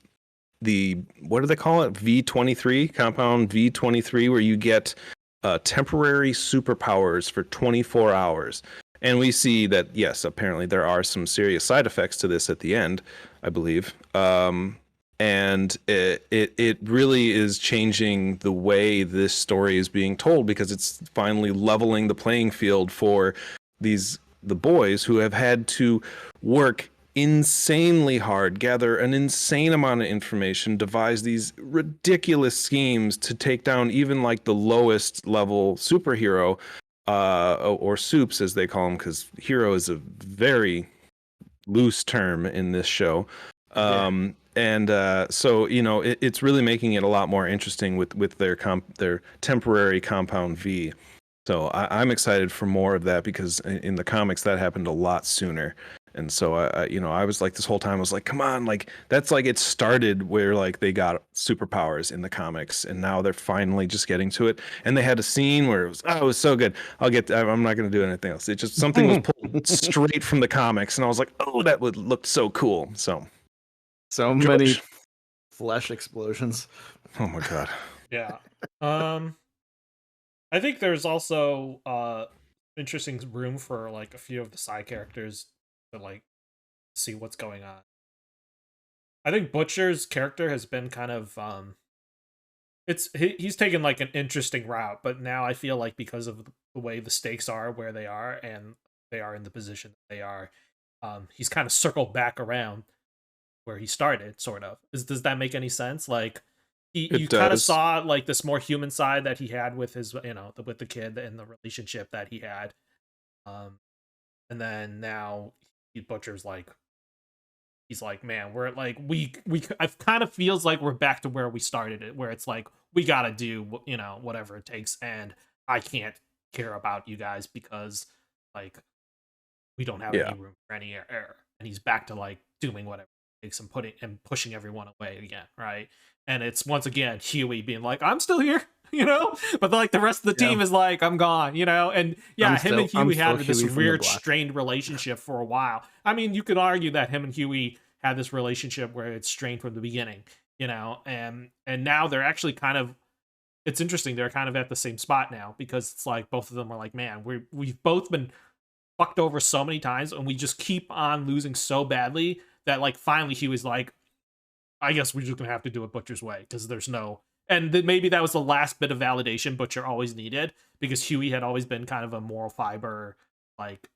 what do they call it? V23, compound V23, where you get temporary superpowers for 24 hours. And we see that, yes, apparently there are some serious side effects to this at the end, I believe. And it really is changing the way this story is being told, because it's finally leveling the playing field for the boys who have had to work insanely hard, gather an insane amount of information, devise these ridiculous schemes to take down even like the lowest level superhero, or soups as they call them, because hero is a very loose term in this show. And so it's really making it a lot more interesting with their temporary compound V. So I'm excited for more of that, because in the comics that happened a lot sooner. And so I was like, this whole time I was like, come on, like that's like it started where like they got superpowers in the comics, and now they're finally just getting to it. And they had a scene where it was so good. I'm not going to do anything else. It just, something was pulled straight from the comics, and I was like, oh, that would look so cool. So many flesh explosions. Oh my god. Yeah. I think there's also interesting room for like a few of the side characters to like see what's going on. I think Butcher's character has been kind of he's taken like an interesting route, but now I feel like because of the way the stakes are where they are, and they are in the position that they are, he's kind of circled back around where he started, sort of. Does that make any sense? Like, you It kind of does. saw like this more human side that he had with his, with the kid and the relationship that he had. Um, and then now he butchers like he's like, man, we're like we it kind of feels like we're back to where we started it, where it's like we gotta do whatever it takes, and I can't care about you guys because like we don't have any Yeah. room for any error. And he's back to like doing whatever it takes and pushing everyone away again, right? And it's once again Huey being like, I'm still here, but like the rest of the Yeah. team is like, I'm gone, and yeah, him and I'm Huey still had this Huey from the weird, block. strained relationship for a while. I mean, you could argue that him and Huey had this relationship where it's strained from the beginning, and now they're actually kind of, it's interesting, they're kind of at the same spot now, because it's like both of them are like, man, we've both been fucked over so many times and we just keep on losing so badly that like finally Huey's like, I guess we're just gonna have to do it Butcher's way, because there's no, and maybe that was the last bit of validation Butcher always needed, because Huey had always been kind of a moral fiber like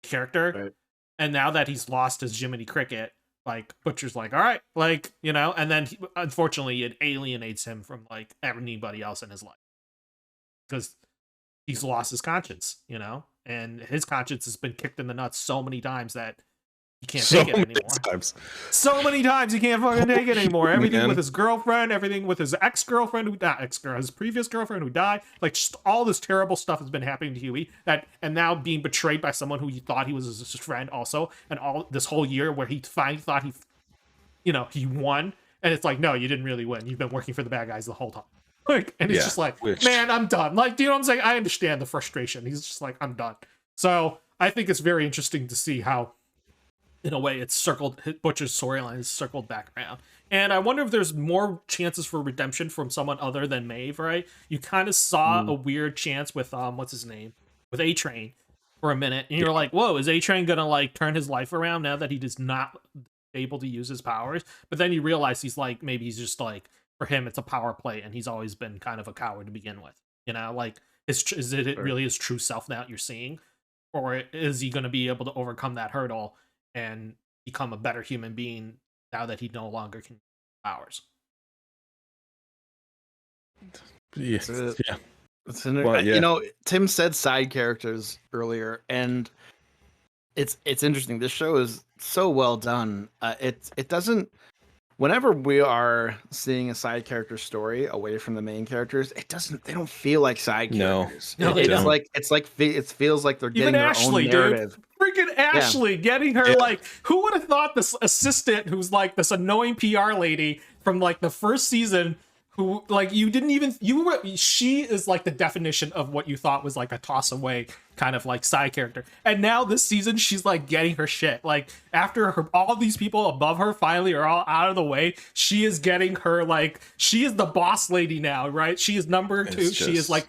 character. Right. And now that he's lost his Jiminy Cricket, like Butcher's like, all right, like, and then unfortunately it alienates him from like anybody else in his life, because he's lost his conscience, and his conscience has been kicked in the nuts so many times that he can't So take it many anymore. times. So many times he can't fucking take it anymore. Everything Man. with his girlfriend, everything with his ex-girlfriend his previous girlfriend who died, like just all this terrible stuff has been happening to Huey, and now being betrayed by someone who he thought he was his friend also, and all this whole year where he finally thought he won, and it's like, no, you didn't really win. You've been working for the bad guys the whole time. Like, and it's Yeah, just like, which- man, I'm done. Like, do you know what I'm saying? I understand the frustration. He's just like, I'm done. So I think it's very interesting to see how, in a way, it's circled. Butcher's storyline is circled back around, and I wonder if there's more chances for redemption from someone other than Maeve. Right? You kind of saw a weird chance with what's his name, with A Train, for a minute, and you're like, whoa, is A Train gonna like turn his life around now that he is not able to use his powers? But then you realize he's like, maybe he's just like, for him it's a power play, and he's always been kind of a coward to begin with. Like, is it really his true self now you're seeing, or is he going to be able to overcome that hurdle and become a better human being now that he no longer can use powers? Yeah. So- Yeah. Well, yeah. Tim said side characters earlier, and it's interesting. This show is so well done. It doesn't. Whenever we are seeing a side character story away from the main characters, they don't feel like side No. characters. No, they It's don't. like it feels like they're getting Even their Ashley, own dude. narrative. Freaking Ashley getting her, Yeah. like, who would have thought this assistant who's like this annoying PR lady from like the first season, who like she is like the definition of what you thought was like a toss away kind of like side character, and now this season she's like getting her shit, like after all these people above her finally are all out of the way, she is getting her, like, she is the boss lady now, right? She is number two. She is like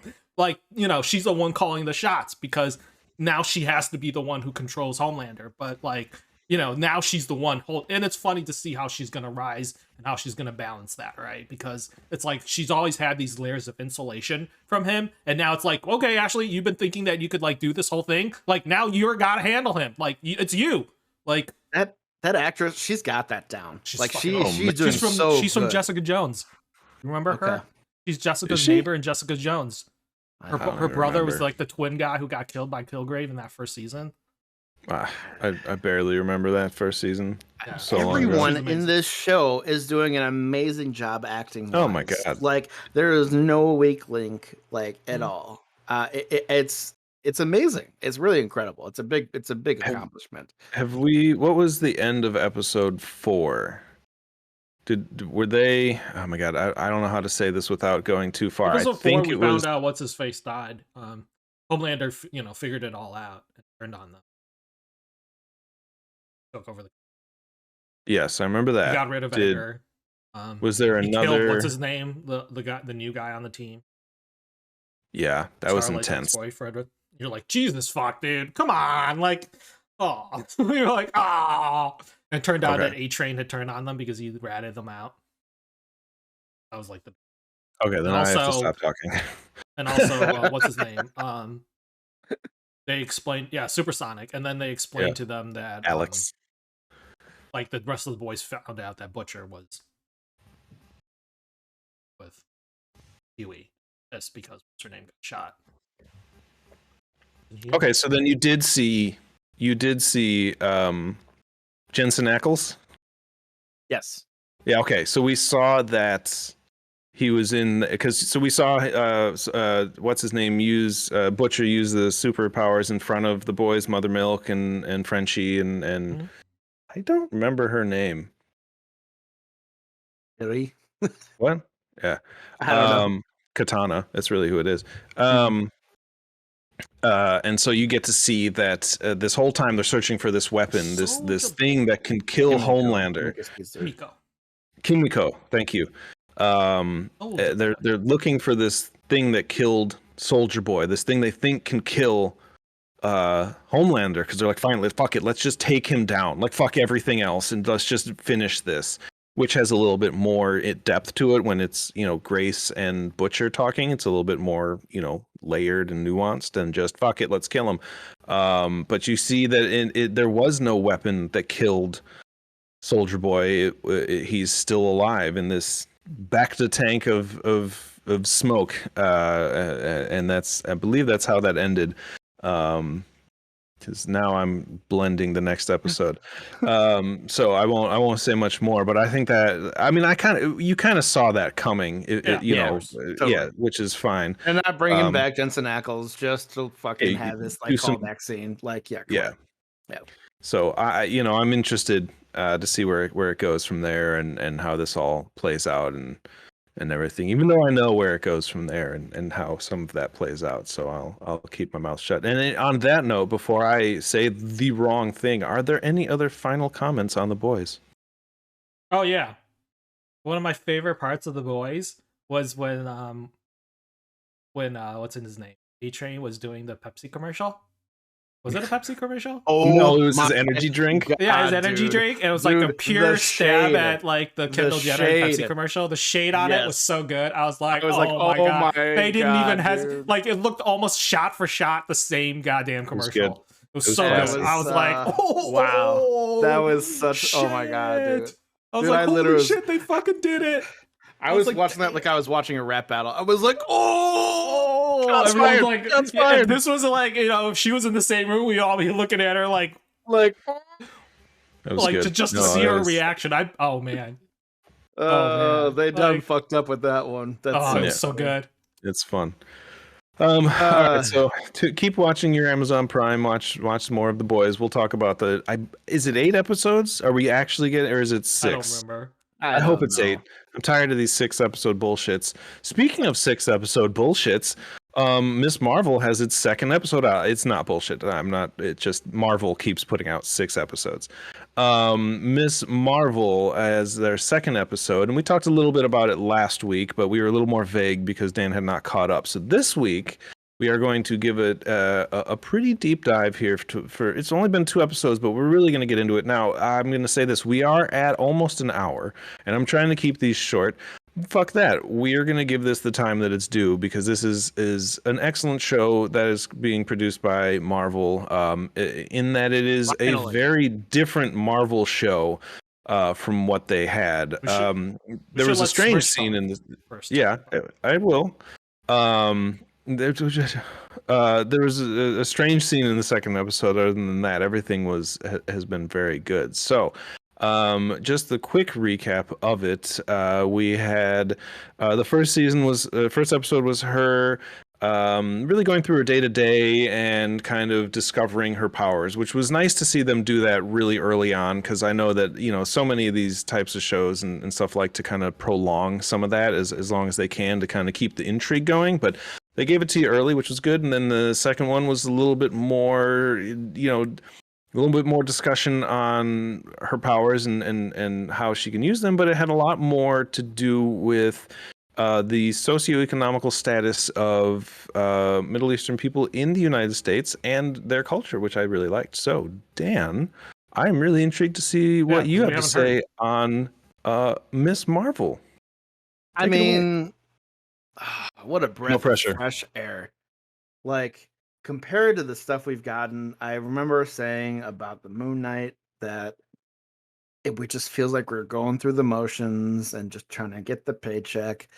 she's the one calling the shots, because now she has to be the one who controls Homelander, but like, now she's the one and it's funny to see how she's gonna rise and how she's gonna balance that, right? Because it's like she's always had these layers of insulation from him, and now it's like, okay, Ashley, you've been thinking that you could like do this whole thing, like now you're gotta handle him, like it's you, like That actress, she's got that down. she's Like fucking- she's doing she's from so she's from good. Jessica Jones. You remember her? Okay. She's Jessica's Is she? neighbor in Jessica Jones. I Her, don't her brother was remember. like the twin guy who got killed by Kilgrave in that first season. I barely remember that first season. Yeah. So long ago. Everyone She's amazing. in this show is doing an amazing job acting. Oh my God. Like there is no weak link, like at Mhm. all. It's amazing. It's really incredible. It's a big accomplishment. What was the end of episode 4? Were they? Oh my God, I don't know how to say this without going too far. I Episode 4, think we it found was. out what's his face died. Homelander, figured it all out and turned on them. Took over Yes, I remember he that. got rid of Did- Edgar. Was there He killed, another? what's his name? The guy, the new guy on the team. Yeah, that was Charlotte's intense. ex-boyfriend. You're like, Jesus fuck, dude. Come on. Like, oh. You're like, oh. And it turned out Okay. that A-Train had turned on them because he ratted them out. That was like the. Okay, then I have to Also- stop talking. And also, what's his name? they explained, yeah, supersonic, and then they explained to them that Alex. like the rest of the boys found out that Butcher was with Huey. That's because what's her name got shot. Okay, so then you did see Jensen Ackles? Yes. Yeah, okay. So we saw that he was in we saw what's his name Butcher use the superpowers in front of the boys, Mother Milk and Frenchie and I don't remember her name. Really? What? Yeah. I don't know. Katana. That's really who it is. And so you get to see that this whole time they're searching for this weapon, this thing that can kill Homelander. Kimiko, thank you. They're looking for this thing that killed Soldier Boy, this thing they think can kill Homelander, because they're like, fine, fuck it, let's just take him down, like fuck everything else, and let's just finish this. Which has a little bit more depth to it when it's, Grace and Butcher talking. It's a little bit more, layered and nuanced than just fuck it, let's kill him. But you see that there was no weapon that killed Soldier Boy. He's still alive in this back to tank of smoke, and I believe that's how that ended. Because now I'm blending the next episode, so I won't say much more. But I think that you kind of saw that coming, totally. which is fine. And not bringing back Jensen Ackles just to fucking have this like callback scene, like yeah. So I'm interested to see where it goes from there and how this all plays out and everything, even though I know where it goes from there and how some of that plays out. So I'll keep my mouth shut. And on that note, before I say the wrong thing, are there any other final comments on The Boys? Oh yeah. One of my favorite parts of The Boys was when what's in his name? A-Train was doing the Pepsi commercial. Was it a Pepsi commercial? Oh no, it was his energy drink. Yeah, his energy drink. And it was like a pure stab at like the Kendall Jenner Pepsi commercial. The shade on it was so good. I was like, oh my god. They didn't even hesitate. Like it looked almost shot for shot the same goddamn commercial. It was so good. I was like, oh wow. That was such shit. Oh my god, dude. I was like, holy shit, they fucking did it. I was like, watching that like I was watching a rap battle. I was like, that's fired. Like, that's fired. If this was like, if she was in the same room, we'd all be looking at her like to see her reaction. Oh man. They done fucked up with that one. That's so good. It's fun. All right, so to keep watching your Amazon Prime, watch more of The Boys. We'll talk about is it 8 episodes? Are we actually getting, or is it 6? I don't remember. I hope it's 8. I'm tired of these 6-episode bullshits. Speaking of 6-episode bullshits, Miss Marvel has its 2nd episode out. It's not bullshit. It just Marvel keeps putting out 6 episodes. Miss Marvel as their 2nd episode, and we talked a little bit about it last week, but we were a little more vague because Dan had not caught up. So this week we are going to give it a pretty deep dive here for it's only been 2 episodes, but we're really going to get into it now. I'm going to say this: we are at almost an hour, and I'm trying to keep these short. Fuck that. We are going to give this the time that it's due because this is an excellent show that is being produced by Marvel, in that it is a very different Marvel show from what they had. There was a strange scene in the first. Yeah, I will. There was a strange scene in the 2nd episode. Other than that, everything has been very good. So just the quick recap of it. We had the first episode was her really going through her day-to-day and kind of discovering her powers, which was nice to see them do that really early on, because I know that so many of these types of shows and stuff like to kind of prolong some of that as long as they can to kind of keep the intrigue going, but they gave it to you early, which was good. And then the second one was a little bit more, a little bit more discussion on her powers and how she can use them, but it had a lot more to do with the socioeconomical status of Middle Eastern people in the United States and their culture, which I really liked. So, Dan, I'm really intrigued to see what you have to say on Miss Marvel. What a breath of fresh air. Like, compared to the stuff we've gotten, I remember saying about the Moon Knight that it just feels like we're going through the motions and just trying to get the paycheck.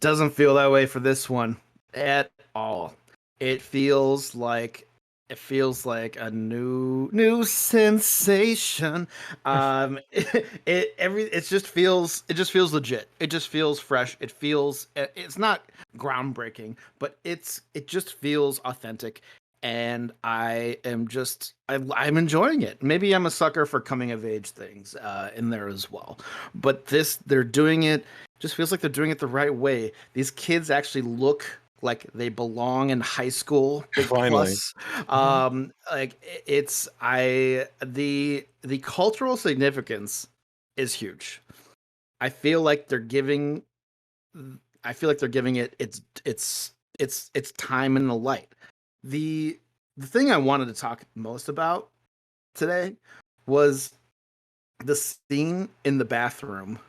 Doesn't feel that way for this one at all. It feels like a new sensation. It just feels legit. It just feels fresh. It's not groundbreaking, but it just feels authentic. And I'm enjoying it. Maybe I'm a sucker for coming of age things in there as well. But they're doing it. Just feels like they're doing it the right way. These kids actually look like they belong in high school. Big Finally. plus. The cultural significance is huge. I feel like they're giving it its time in the light. The thing I wanted to talk most about today was the scene in the bathroom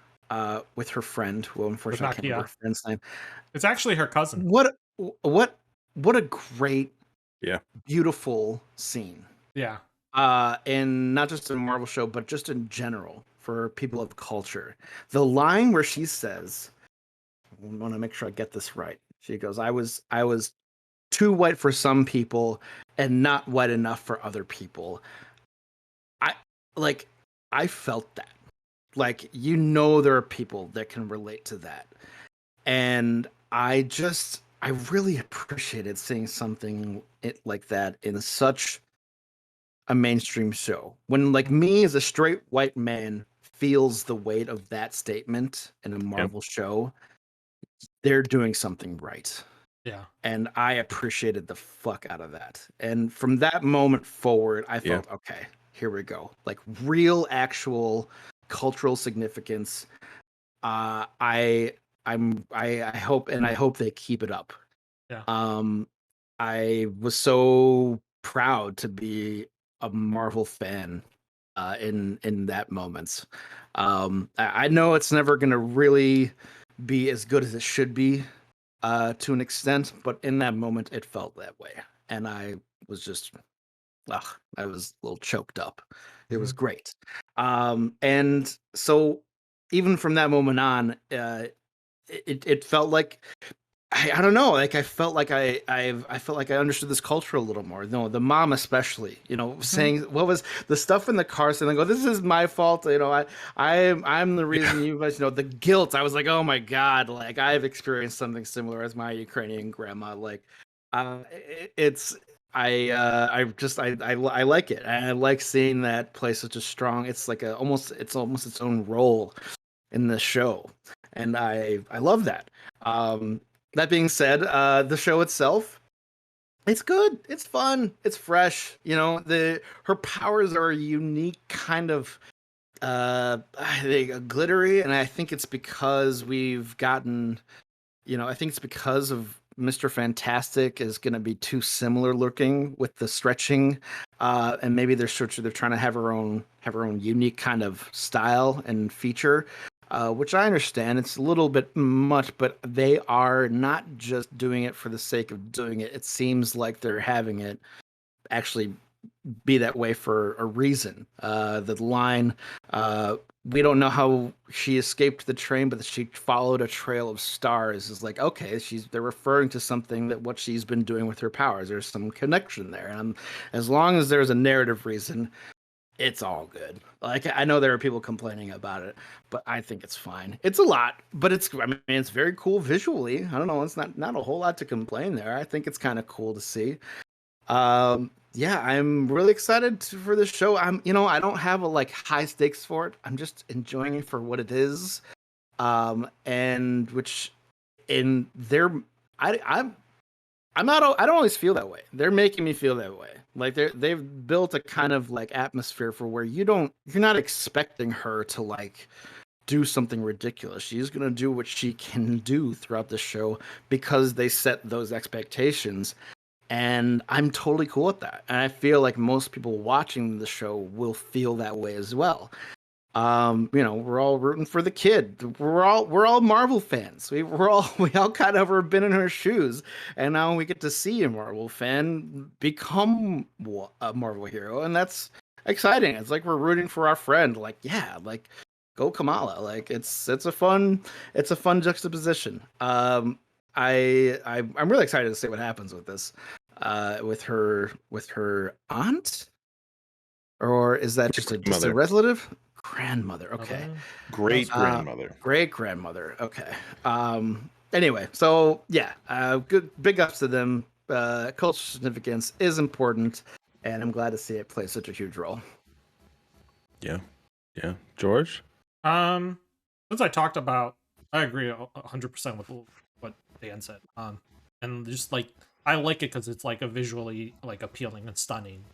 with her friend, who unfortunately I can't remember her friend's name. It's actually her cousin. What a great, beautiful scene. Yeah. And not just in a Marvel show, but just in general for people of culture. The line where she says, I want to make sure I get this right. She goes, I was too white for some people and not white enough for other people. I felt that. Like, there are people that can relate to that. And I really appreciated seeing something like that in such a mainstream show. When, like, me as a straight white man feels the weight of that statement in a Marvel show, they're doing something right. Yeah. And I appreciated the fuck out of that. And from that moment forward, I felt, okay, here we go. Like, real, actual cultural significance. I hope they keep it up. Yeah. I was so proud to be a Marvel fan in that moment. I know it's never gonna really be as good as it should be to an extent, but in that moment it felt that way. And I was just I was a little choked up. It was great. And so even from that moment on, it felt like I don't know, like I felt like I felt like I understood this culture a little more. No, the mom especially, saying what was the stuff in the car saying, like, "Oh, this is my fault." I'm the reason you guys, the guilt. I was like, "Oh my god!" Like, I've experienced something similar as my Ukrainian grandma. Like, it's I like it. And I like seeing that play such a strong. It's like almost its own role in the show, and I love that. That being said, the show itself, it's good. It's fun. It's fresh. Her powers are a unique kind of glittery, and I think it's because we've gotten, I think it's because of Mr. Fantastic is going to be too similar looking with the stretching, and maybe they're trying to have her own unique kind of style and feature. Which I understand. It's a little bit much, but they are not just doing it for the sake of doing it. It seems like they're having it actually be that way for a reason. The line, we don't know how she escaped the train, but she followed a trail of stars, is like, okay, they're referring to something that what she's been doing with her powers. There's some connection there. And as long as there's a narrative reason, it's all good. Like, I know there are people complaining about it, but I think it's fine. It's a lot, but it's very cool visually. I don't know. It's not a whole lot to complain there. I think it's kind of cool to see. Yeah, I'm really excited for this show. I don't have a high stakes for it. I'm just enjoying it for what it is. And which in their, I'm not. I don't always feel that way. They're making me feel that way. Like they've built a kind of atmosphere for where you're not expecting her to do something ridiculous. She's gonna do what she can do throughout the show because they set those expectations, and I'm totally cool with that. And I feel like most people watching the show will feel that way as well. We're all rooting for the kid. We're all Marvel fans. We all kind of have been in her shoes, and now we get to see a Marvel fan become a Marvel hero, and that's exciting. It's like we're rooting for our friend. Like, yeah, like go Kamala. Like it's a fun juxtaposition. I'm really excited to see what happens with this, with her aunt, or is that just a relative? Grandmother. Okay. Great grandmother. Great grandmother. Okay. Anyway, so yeah, good big ups to them. Cultural significance is important, and I'm glad to see it play such a huge role. Yeah. George? Since I talked about, I agree 100% with what Dan said. And just like I like it because it's like a visually like appealing and stunning.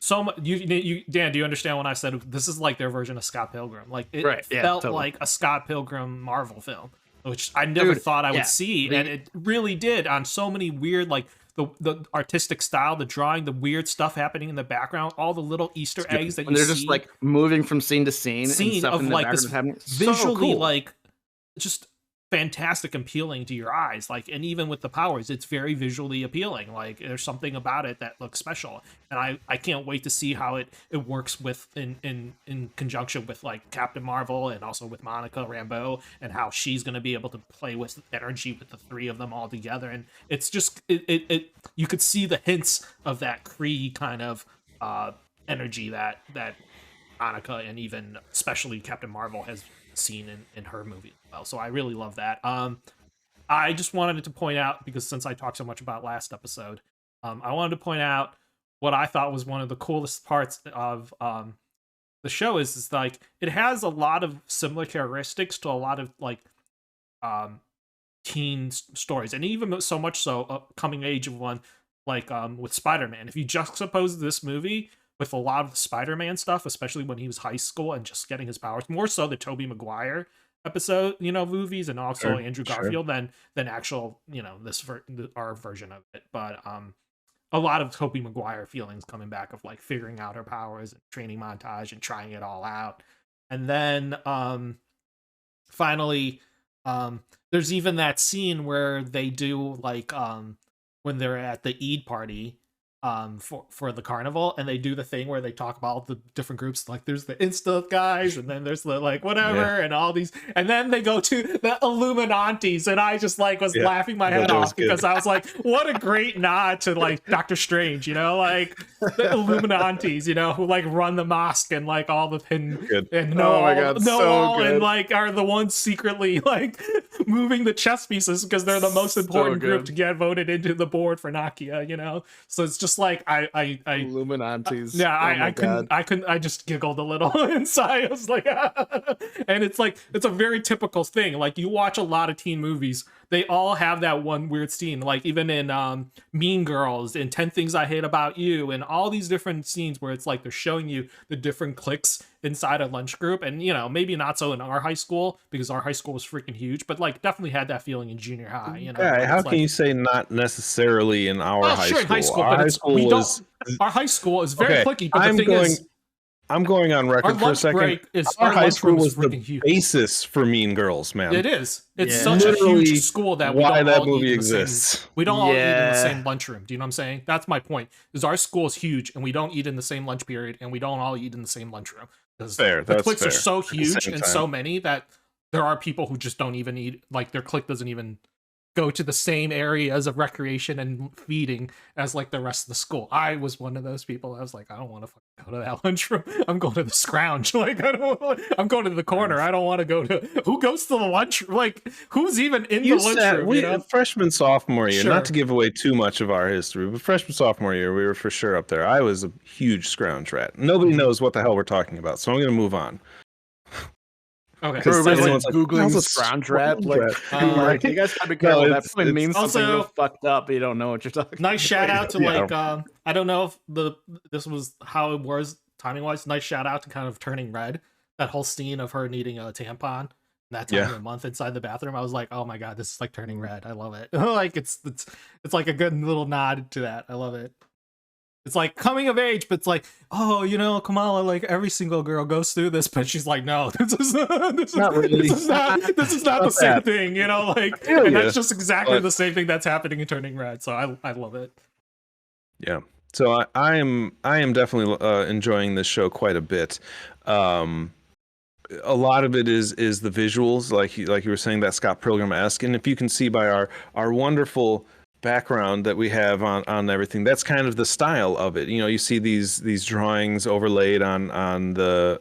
So much, you Dan, do you understand when I said this is like their version of Scott Pilgrim? Like it felt totally like a Scott Pilgrim Marvel film, which I never thought I would see, and it really did on so many weird, like the artistic style, the drawing, the weird stuff happening in the background, all the little Easter eggs that they're just like moving from scene to scene and stuff of in the like this visually so cool. like just fantastic and appealing to your eyes, like, and even with the powers, it's very visually appealing. Like there's something about it that looks special, and I can't wait to see how it works with in conjunction with like Captain Marvel and also with Monica Rambeau, and how she's going to be able to play with energy with the three of them all together. And it's just it you could see the hints of that Kree kind of energy that Monica and even especially Captain Marvel has seen in her movie as well. So I really love that. I just wanted to point out, because since I talked so much about last episode, I wanted to point out what I thought was one of the coolest parts of the show is like it has a lot of similar characteristics to a lot of like teen stories, and even so much so a coming age of one, like with Spider-Man. If you juxtapose this movie with a lot of the Spider-Man stuff, especially when he was high school and just getting his powers, more so the Tobey Maguire episode, movies, and also Andrew Garfield than actual, our version of it. But a lot of Tobey Maguire feelings coming back of like figuring out her powers and training montage and trying it all out. And then finally, there's even that scene where they do like when they're at the Eid party for the carnival, and they do the thing where they talk about all the different groups, like there's the Insta guys, and then there's the like whatever, and all these, and then they go to the Illuminantes, and I just like was laughing my head off because I was like, what a great nod to like Doctor Strange, like the Illuminantes, who like run the mosque and like all the hidden and and like are the ones secretly like moving the chess pieces because they're the most important group to get voted into the board for Nakia, so it's just like I Illuminantes. I just giggled a little inside. I was like, and it's like it's a very typical thing. Like you watch a lot of teen movies, they all have that one weird scene. Like even in Mean Girls and 10 Things I Hate About You, and all these different scenes where it's like they're showing you the different cliques inside a lunch group. And maybe not so in our high school because our high school was freaking huge, but like definitely had that feeling in junior high. Yeah, how can you say not necessarily in our high school? In high school, but our high school is very cliquey. But I'm going on record for a second. Our high school was the basis for Mean Girls, man. It is. It's such a huge school that why that movie exists. We don't all eat in the same lunchroom. Do you know what I'm saying? That's my point. Is our school is huge, and we don't eat in the same lunch period, and we don't all eat in the same lunchroom. Fair. The cliques are so huge and so many that there are people who just don't even eat. Like their clique doesn't even go to the same areas of recreation and feeding as like the rest of the school. I was one of those people. I was like, I don't want to go to that lunchroom. I'm going to the scrounge. Like I'm going to the corner. I don't want to go to. Who goes to the lunchroom? Like who's even in the lunchroom? Freshman, sophomore year. Not to give away too much of our history, but freshman, sophomore year, we were for sure up there. I was a huge scrounge rat. Nobody knows what the hell we're talking about, so I'm going to move on. Okay. Everyone's like Googling scrounge rat. Like, you guys gotta be careful. That probably means something real fucked up, but you don't know what you're talking about. Nice shout out to like, I don't know if this was how it was timing wise. Nice shout out to kind of turning red. That whole scene of her needing a tampon that time of the month inside the bathroom. I was like, oh my god, this is like turning red. I love it. Like it's like a good little nod to that. I love it. It's like coming of age, but it's like, oh, Kamala, like every single girl goes through this, but she's like, no, this is Not really. this is not the same thing, like, and that's just exactly the same thing that's happening in Turning Red. So I love it. Yeah. So I am definitely enjoying this show quite a bit. A lot of it is the visuals, like you were saying, that Scott Pilgrim-esque, and if you can see by our wonderful background that we have on everything, that's kind of the style of it. You see these drawings overlaid on the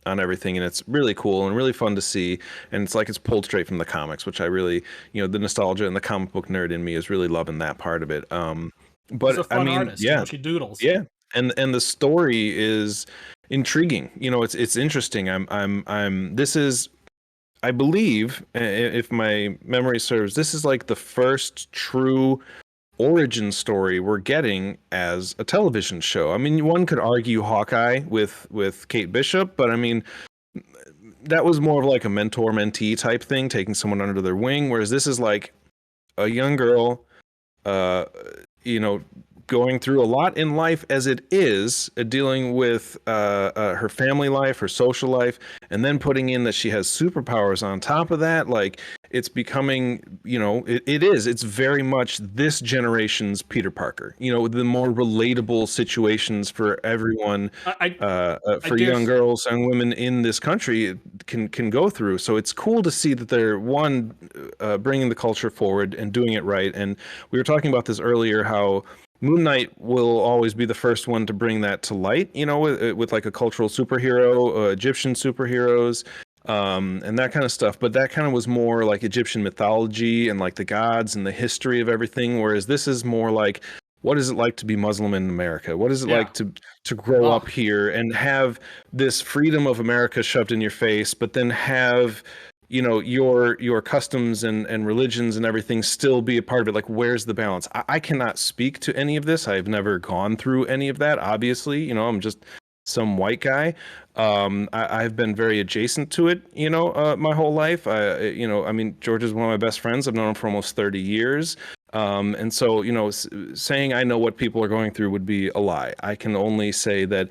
on everything, and it's really cool and really fun to see, and it's like it's pulled straight from the comics, which I really, the nostalgia and the comic book nerd in me is really loving that part of it. But He's a fun artist, yeah, she doodles. Yeah, and the story is intriguing. It's interesting. This is, I believe, if my memory serves, this is like the first true origin story we're getting as a television show. I mean, one could argue Hawkeye with Kate Bishop, but I mean, that was more of like a mentor-mentee type thing, taking someone under their wing, whereas this is like a young girl, going through a lot in life as it is, dealing with her family life, her social life, and then putting in that she has superpowers on top of that. Like, it's becoming, it's very much this generation's Peter Parker. The more relatable situations for everyone, for young girls and women in this country can go through. So it's cool to see that they're bringing the culture forward and doing it right. And we were talking about this earlier, how Moon Knight will always be the first one to bring that to light, with like a cultural superhero, Egyptian superheroes, and that kind of stuff. But that kind of was more like Egyptian mythology and like the gods and the history of everything. Whereas this is more like, what is it like to be Muslim in America? What is it like to grow up here and have this freedom of America shoved in your face, but then have your customs and religions and everything still be a part of it? Like, where's the balance? I cannot speak to any of this. I've never gone through any of that, obviously. I'm just some white guy. I've been very adjacent to it, my whole life. George is one of my best friends. I've known him for almost 30 years. And so, saying I know what people are going through would be a lie. I can only say that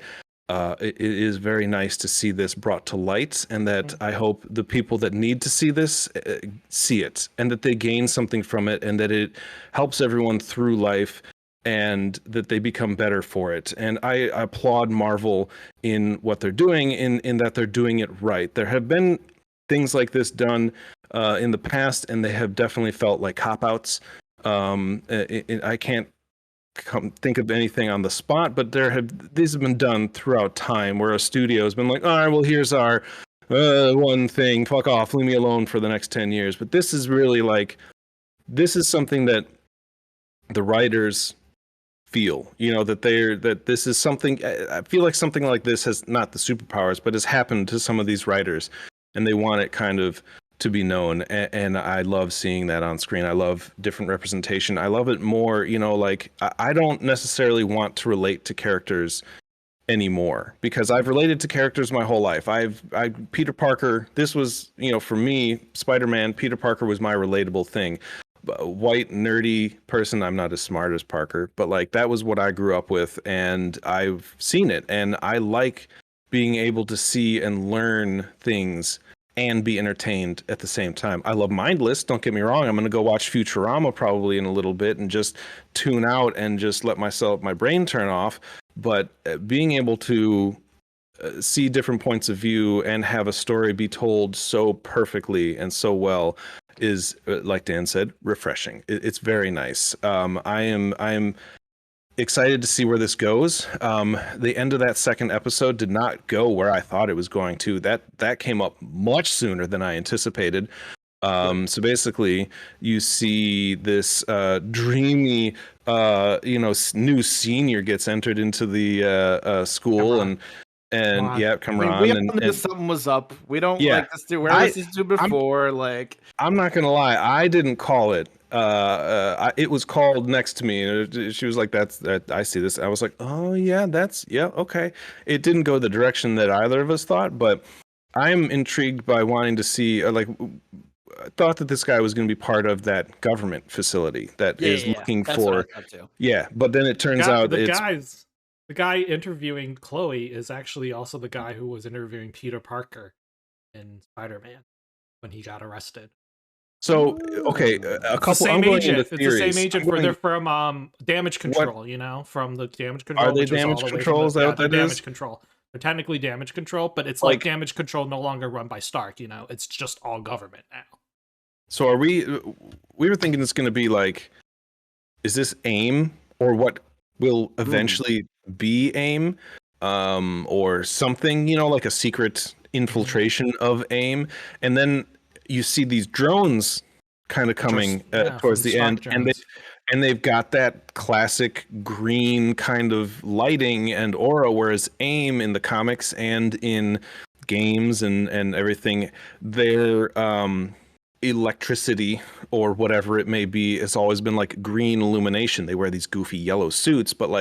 it is very nice to see this brought to light, and that I hope the people that need to see this see it, and that they gain something from it, and that it helps everyone through life, and that they become better for it. And I applaud Marvel in what they're doing, in that they're doing it right. There have been things like this done in the past, and they have definitely felt like cop-outs. I can't think of anything on the spot, but these have been done throughout time, where a studio has been like, all right, well, here's our one thing, fuck off, leave me alone for the next 10 years. But this is really like, this is something that the writers feel, that this is something. I feel like something like this has, not the superpowers, but has happened to some of these writers, and they want it kind of to be known, and I love seeing that on screen. I love different representation. I love it more, like, I don't necessarily want to relate to characters anymore, because I've related to characters my whole life. Peter Parker, this was, for me, Spider-Man, Peter Parker was my relatable thing. White, nerdy person, I'm not as smart as Parker, but like, that was what I grew up with, and I've seen it, and I like being able to see and learn things and be entertained at the same time. I love Mindless, don't get me wrong. I'm going to go watch Futurama probably in a little bit and just tune out and just let my brain turn off. But being able to see different points of view and have a story be told so perfectly and so well is, like Dan said, refreshing. It's very nice. I am excited to see where this goes. The end of that second episode did not go where I thought it was going to. That came up much sooner than I anticipated. So basically, you see this dreamy, new senior gets entered into the school, and Kamran. We all knew something was up. We don't like this dude. Where was this dude before? I'm not gonna lie, I didn't call it. It was called next to me, and she was like, I see this. I was like, oh yeah, okay. It didn't go the direction that either of us thought, but I'm intrigued by wanting to see, thought that this guy was going to be part of that government facility that is looking That's for. what I thought too. Yeah, but then it turns out The guy interviewing Chloe is actually also the guy who was interviewing Peter Parker in Spider-Man when he got arrested. So okay, a couple. I'm going into theories. It's the same agent for they're from Damage Control. From the Damage Control. Are they Damage Control? Is that what that is? Damage Control. They're technically Damage Control, but it's like Damage Control no longer run by Stark. It's just all government now. So are we? We were thinking it's going to be like, is this AIM or what will eventually be AIM, or something? Like a secret infiltration of AIM, and then you see these drones kind of coming towards the end, and they've got that classic green kind of lighting and aura, whereas AIM in the comics and in games and everything, their electricity or whatever it may be, it's always been like green illumination. They wear these goofy yellow suits, but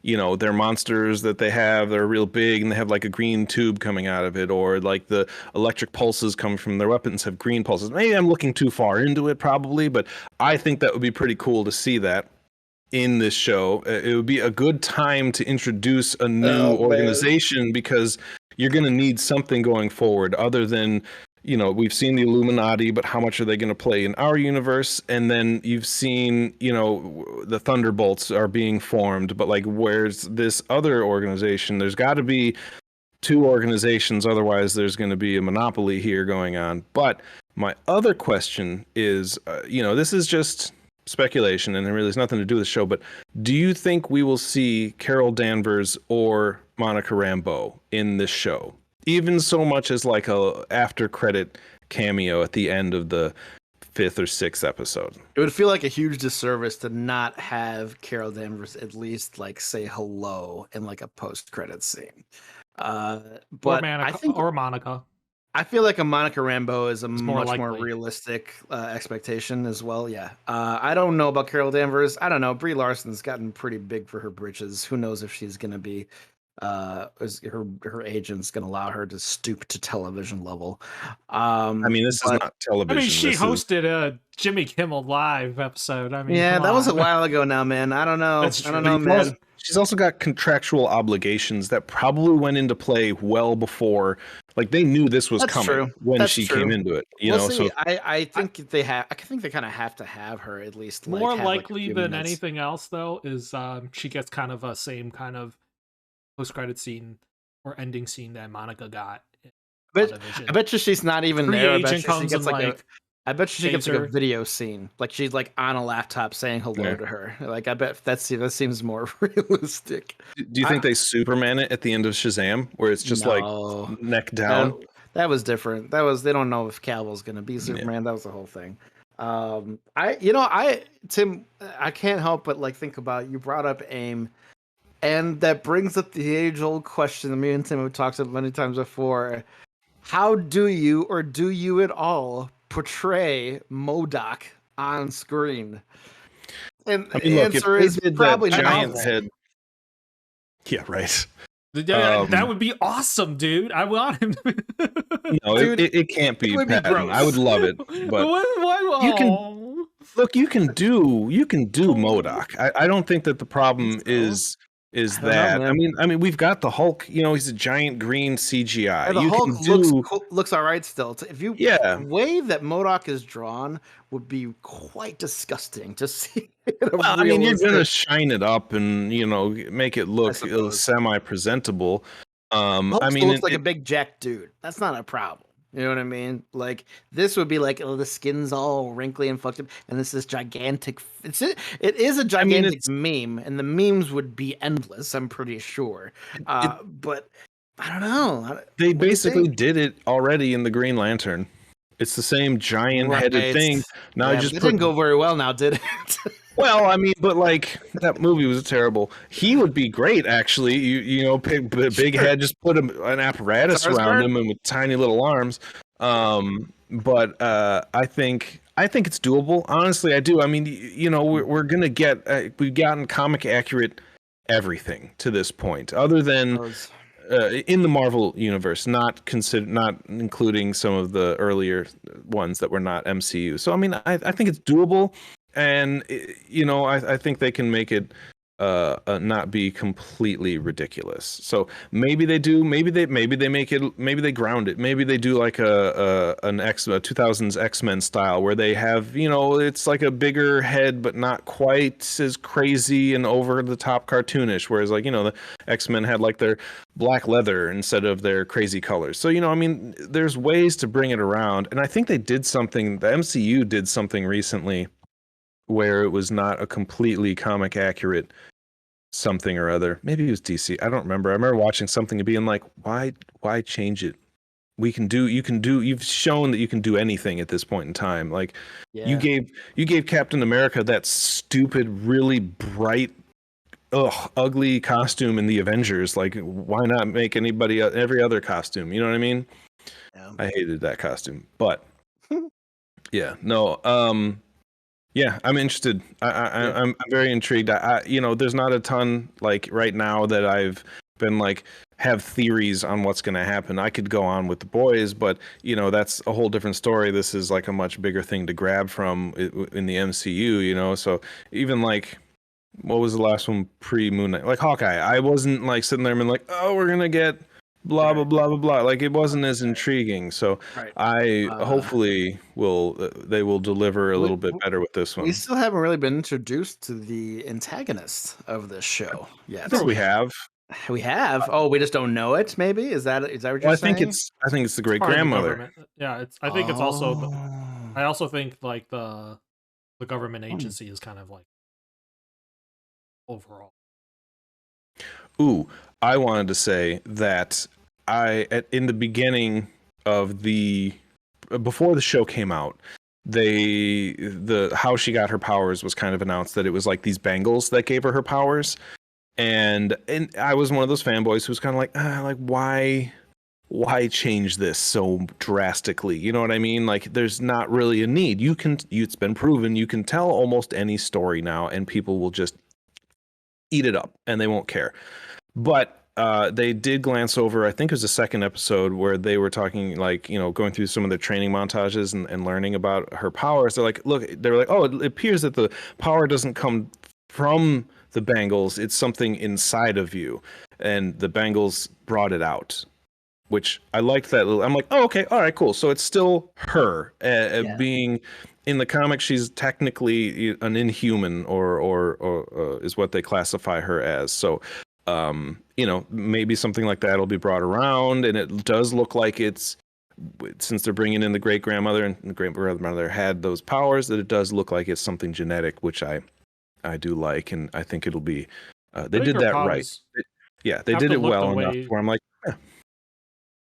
they're monsters that they have, they're real big and they have like a green tube coming out of it, or like the electric pulses coming from their weapons have green pulses. Maybe I'm looking too far into it probably, but I think that would be pretty cool to see that in this show. It would be a good time to introduce a new organization, because you're going to need something going forward other than we've seen the Illuminati, but how much are they going to play in our universe? And then you've seen, the Thunderbolts are being formed, but where's this other organization? There's got to be two organizations, otherwise there's going to be a monopoly here going on. But my other question is, this is just speculation and it really has nothing to do with the show, but do you think we will see Carol Danvers or Monica Rambeau in this show? Even so much as like a after credit cameo at the end of the 5th or 6th episode. It would feel like a huge disservice to not have Carol Danvers at least say hello in a post credit scene. But Monica. I feel like a Monica Rambeau is more realistic expectation as well. Yeah. I don't know about Carol Danvers. I don't know. Brie Larson's gotten pretty big for her britches. Who knows if she's going to be is her agent's gonna allow her to stoop to television level. This is not television. She hosted a Jimmy Kimmel Live episode. That was a while ago now, man. I don't know. That's true. I don't know, man. She's also got contractual obligations that probably went into play well before. They knew this was coming when she came into it. I think they have. I think they kind of have to have her at least. More likely than anything else, though, is she gets kind of a same kind of post-credit scene or ending scene that Monica got. I bet you she's not even there. I bet she gets I bet she gets a video scene. She's on a laptop saying hello to her. I bet that seems more realistic. Do you think they Superman it at the end of Shazam, where it's just neck down? That was different. They don't know if Cavill's gonna be Superman. That was the whole thing. Tim, I can't help but think about, you brought up AIM. And that brings up the age-old question that me and Tim have talked about many times before. How do you at all portray MODOK on screen? And the answer is probably not. Yeah, right. That would be awesome, dude. I want him. No, dude, it can't be. I would love it, but you can do MODOK. I don't think that the problem is that we've got the Hulk. He's a giant green CGI. Yeah, the Hulk looks all right still. If the way that MODOK is drawn would be quite disgusting to see. You're gonna shine it up and make it look semi-presentable. Hulk still looks like a big jack dude. That's not a problem. You know what I mean? This would be the skin's all wrinkly and fucked up, and this is gigantic. It is a gigantic meme, and the memes would be endless. I'm pretty sure. But I don't know. They basically did it already in the Green Lantern. It's the same giant-headed thing. Now it didn't go very well. Now did it? Well, but that movie was terrible. He would be great, actually. Big head, just put an apparatus around him and with tiny little arms. But I think it's doable. Honestly, I do. We're gonna get. We've gotten comic accurate everything to this point, other than in the Marvel universe, not including some of the earlier ones that were not MCU. So I mean, I think it's doable, and you know, I think they can make it not be completely ridiculous. So maybe they do, maybe they make it, maybe they ground it, maybe they do like a 2000s X-Men style where they have, you know, it's like a bigger head but not quite as crazy and over the top cartoonish, whereas like, you know, the X-Men had like their black leather instead of their crazy colors. So, you know, I mean, there's ways to bring it around, and I think they did something, the MCU did something recently where it was not a completely comic accurate something or other. Maybe it was DC. I don't remember. I remember watching something and being like, why change it? You've shown that you can do anything at this point in time. Like you gave Captain America that stupid, really bright, ugly costume in the Avengers. Like, why not make every other costume? You know what I mean? Yeah. I hated that costume, but yeah, no, yeah, I'm interested. I'm very intrigued. You know, there's not a ton like right now that I've been like have theories on what's going to happen. I could go on with the boys, but you know, that's a whole different story. This is like a much bigger thing to grab from in the MCU, you know. So even like, what was the last one pre-Moon Knight? Like Hawkeye. I wasn't like sitting there and being like, oh, we're gonna get blah blah blah blah blah. Like it wasn't as intriguing. So I hopefully they will deliver a little bit better with this one. We still haven't really been introduced to the antagonist of this show yet. I think we have. We have. Oh, we just don't know it. Maybe is that what you're saying? I think it's the great grandmother. Yeah, I think it's also. I also think like the government agency is kind of like overall. Ooh, I wanted to say that in the beginning of before the show came out, how she got her powers was kind of announced that it was like these bangles that gave her powers, and I was one of those fanboys who was kind of like why change this so drastically? You know what I mean? Like there's not really a need. It's been proven you can tell almost any story now and people will just eat it up and they won't care. But they did glance over, I think it was the second episode where they were talking, like, you know, going through some of the training montages and learning about her powers. They're like, oh, it appears that the power doesn't come from the bangles. It's something inside of you. And the bangles brought it out, which I liked that little, I'm like, oh, okay. All right, cool. So it's still her being in the comic. She's technically an inhuman or is what they classify her as. So, you know, maybe something like that will be brought around, and it does look like it's, since they're bringing in the great grandmother and the great grandmother had those powers, that it does look like it's something genetic, which I do like, and I think it'll be. They did that right. They did it well enough where I'm like, yeah.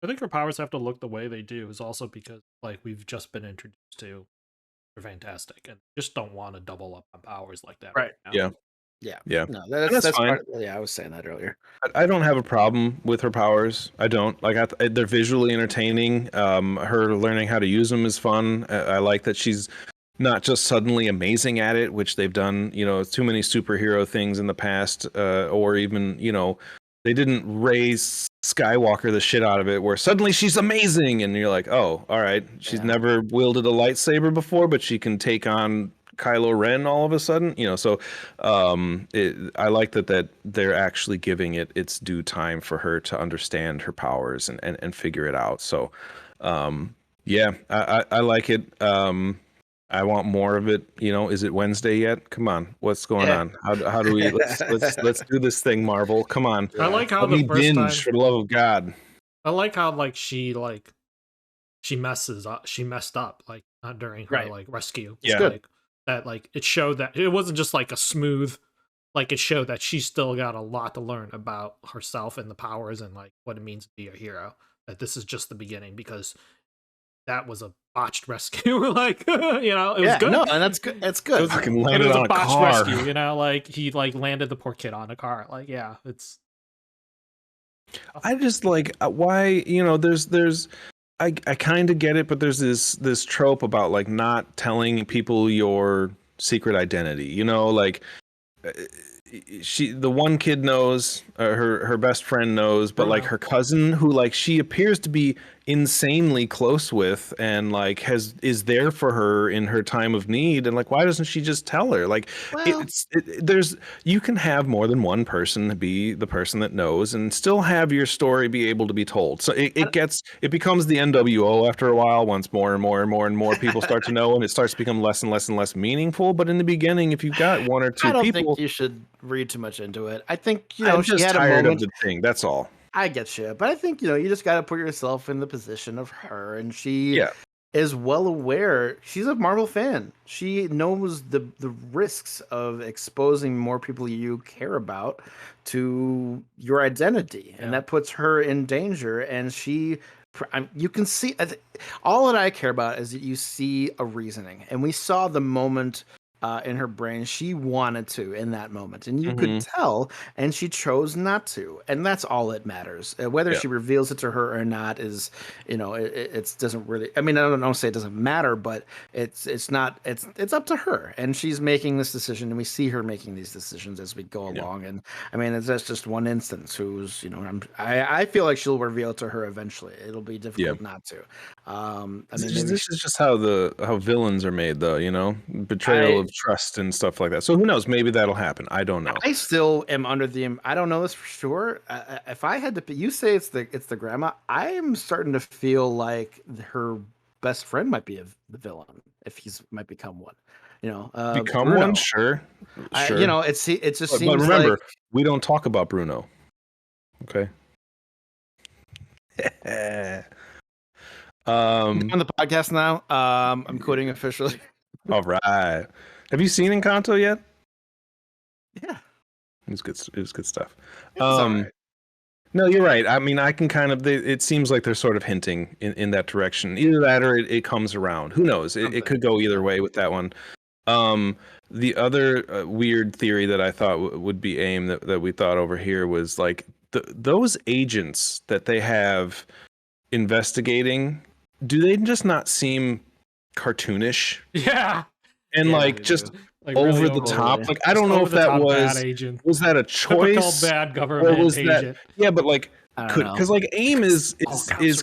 I think her powers have to look the way they do is also because like we've just been introduced to. They're fantastic, and just don't want to double up on powers like that. Right. Now. Yeah. No, that's fine. I was saying that earlier. I don't have a problem with her powers. I don't like. They're visually entertaining. Her learning how to use them is fun. I like that she's not just suddenly amazing at it, which they've done. You know, too many superhero things in the past, or even, you know, they didn't raise Skywalker the shit out of it, where suddenly she's amazing, and you're like, oh, all right, she's never wielded a lightsaber before, but she can take on Kylo Ren all of a sudden, you know. So I like that they're actually giving it its due time for her to understand her powers and figure it out. So I like it. I want more of it. You know, is it Wednesday yet? Come on, what's going on? How do we let's do this thing, Marvel? Come on. I like how Let me binge, for the love of God. I like how like she messed up like during her like rescue. Yeah. Like, that like it showed that it wasn't just like a smooth, like it showed that she's still got a lot to learn about herself and the powers and like what it means to be a hero. That this is just the beginning, because that was a botched rescue. Like, you know, it was good. No, and that's good. That's good. It was a botched rescue. You know, like he like landed the poor kid on a car. Like, yeah, it's. I just like why, you know, there's I kind of get it, but there's this trope about like not telling people your secret identity, you know, like the one kid knows, her best friend knows, but like Bruno. her cousin, who like she appears to be insanely close with, and like is there for her in her time of need, and like why doesn't she just tell her? Like Well, there's you can have more than one person be the person that knows, and still have your story be able to be told. So it becomes the NWO after a while, once more and more and more and more people start to know, and it starts to become less and less and less meaningful. But in the beginning, if you've got one or I two don't think people, you should read too much into it. I think, I'm she just had a tired of moment. the thing. That's all. I get you, but I think, you just got to put yourself in the position of her, and she Yeah. is well aware. She's a Marvel fan. She knows the risks of exposing more people you care about to your identity, and that puts her in danger. And you can see all that I care about is that you see a reasoning, and we saw the moment in her brain. She wanted to in that moment, and you could tell, and she chose not to, and that's all that matters. Whether Yeah. she reveals it to her or not is, it doesn't really. I mean, I don't say it doesn't matter, but it's not. It's up to her, and she's making this decision, and we see her making these decisions as we go along. And I mean, that's just one instance. Who's, I feel like she'll reveal it to her eventually. It'll be difficult not to. I mean, maybe This is just how villains are made, though. Betrayal of trust and stuff like that. So who knows? Maybe that'll happen. I don't know. I still am under I don't know this for sure. If I had to, you say it's the grandma. I am starting to feel like her best friend might be the villain if he's might become one. Become Bruno. one, sure. It just seems but remember, like we don't talk about Bruno. Okay. on the podcast now. I'm quitting officially. All right. Have you seen Encanto yet? Yeah, It was good. It was good stuff. it's all right. No, you're right. I mean, I can kind of. It seems like they're sort of hinting in that direction. Either that, or it comes around. Who knows? It could go either way with that one. The other weird theory that I thought would be AIM that we thought over here was like those agents that they have investigating. Do they just not seem cartoonish? Yeah. And like just like over really the top. Like I just don't know if that bad agent. was that a choice, typical bad government or was agent. that but like because like AIM is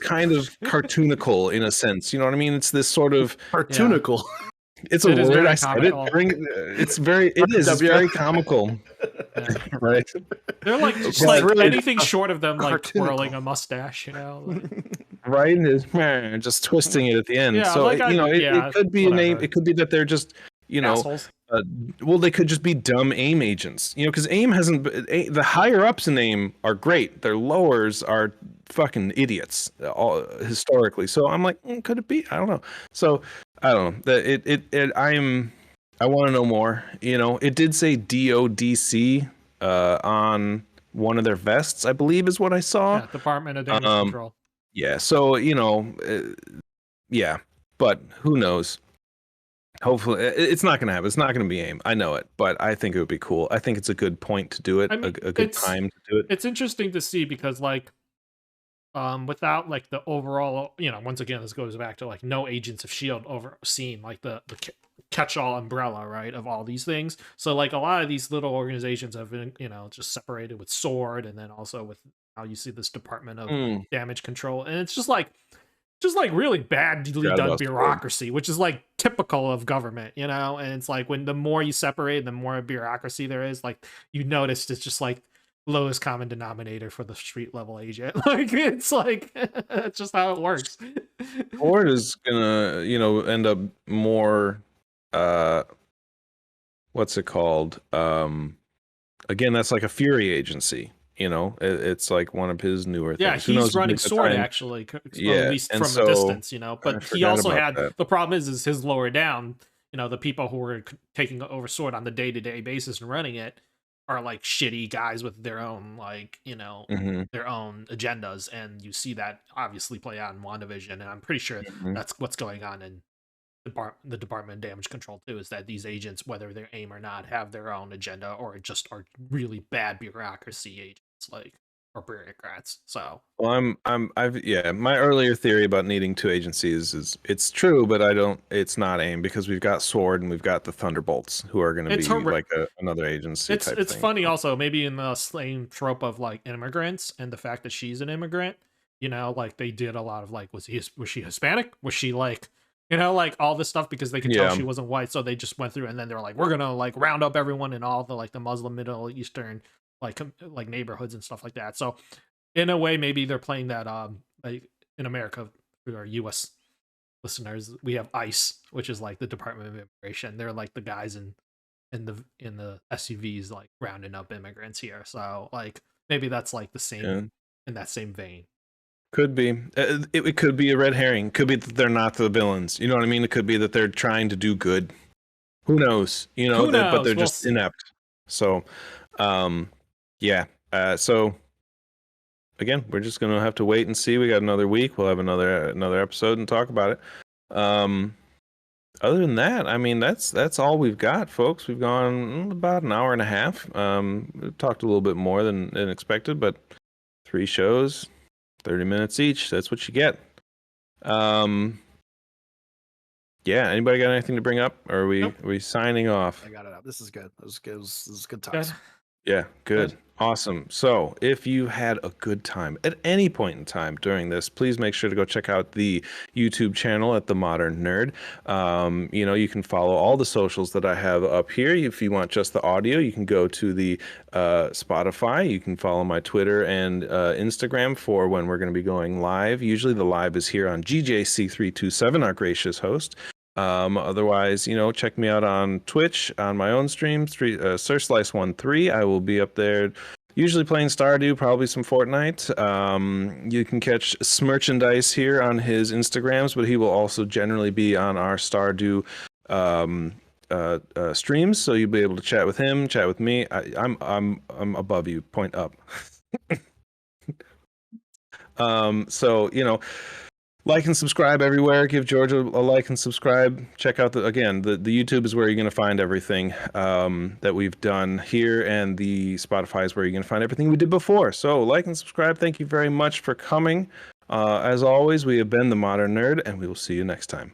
kind of cartoonical in a sense. You know what I mean? It's this sort of cartoonical. It's a word. I said it during. It's very comical, right? They're like just like anything short of them like twirling a mustache, right? Just twisting it at the end. Yeah, so like it could be a name. It could be that they're just assholes. Well, they could just be dumb AIM agents. Because AIM hasn't. The higher ups in AIM are great. Their lowers are fucking idiots, historically. So I'm like, could it be? I don't know. So I don't know. I want to know more. It did say DODC on one of their vests, I believe, is what I saw. Yeah, Department of Damage Control. Yeah. So yeah, but who knows? Hopefully, it's not going to happen. It's not going to be AIM. I know it, but I think it would be cool. I think it's a good point to do it. I mean, a good time to do it. It's interesting to see because, like, without like the overall, once again, this goes back to like no Agents of Shield overseeing like the catch-all umbrella, right, of all these things. So like a lot of these little organizations have been, just separated with SWORD, and then also with how you see this Department of Damage Control, and it's just like really badly done bureaucracy, which is like typical of government, and it's like when the more you separate, the more bureaucracy there is, like you noticed it's just like lowest common denominator for the street level agent. Like it's like that's just how it works. Ford is gonna, end up more what's it called? Again, that's like a Fury agency. It's like one of his newer things. Yeah, he's running SWORD actually, at least from a distance, But he also had the problem is his lower down. The people who were taking over SWORD on the day-to-day basis and running it are like shitty guys with their own their own agendas, and you see that obviously play out in WandaVision, and I'm pretty sure that's what's going on in the Department of Damage Control too, is that these agents, whether they're AIM or not, have their own agenda or just are really bad bureaucracy agents, like or bureaucrats. So Well, my earlier theory about needing two agencies is it's true, but it's not AIM because we've got SWORD and we've got the Thunderbolts who are going to it's be like another agency type it's thing. funny also, maybe in the same trope of like immigrants and the fact that she's an immigrant, you know, like they did a lot of like, was she Hispanic? Was she like, you know, like all this stuff because they could tell Yeah. she wasn't white, so they just went through and then they're like, we're gonna like round up everyone in all the like the Muslim Middle Eastern like neighborhoods and stuff like that. So in a way, maybe they're playing that like in America for our US listeners, we have ICE, which is like the Department of Immigration. They're like the guys in the SUVs like rounding up immigrants here. So like maybe that's like the same Yeah. in that same vein. Could be. It could be a red herring. Could be that they're not the villains. You know what I mean? It could be that they're trying to do good. Who knows? You know, Who knows? but they're We'll just see. inept. So, yeah. So again, we're just gonna have to wait and see. We got another week. We'll have another episode and talk about it. Other than that, I mean, that's all we've got, folks. We've gone about an hour and a half. We've talked a little bit more than expected, but 3 shows, 30 minutes each. That's what you get. Yeah. Anybody got anything to bring up? Or are we Nope. are we signing off? I got it up. This is good. This is good times. Good. Yeah, good. Good. Awesome. So if you had a good time at any point in time during this, please make sure to go check out the YouTube channel at The Modern Nerd. You know, you can follow all the socials that I have up here. If you want just the audio, you can go to the Spotify. You can follow my Twitter and Instagram for when we're going to be going live. Usually the live is here on GJC327, our gracious host. Otherwise, you know, check me out on Twitch on my own stream, SirSlice13. I will be up there usually playing Stardew, probably some Fortnite. You can catch Smerchandise here on his Instagrams, but he will also generally be on our Stardew streams, so you'll be able to chat with him, chat with me. I'm above you, point up. So, you know, like and subscribe everywhere. Give George a like and subscribe. Check out the YouTube is where you're going to find everything that we've done here, and the Spotify is where you're going to find everything we did before. So like and subscribe. Thank you very much for coming. As always, we have been The Modern Nerd, and we will see you next time.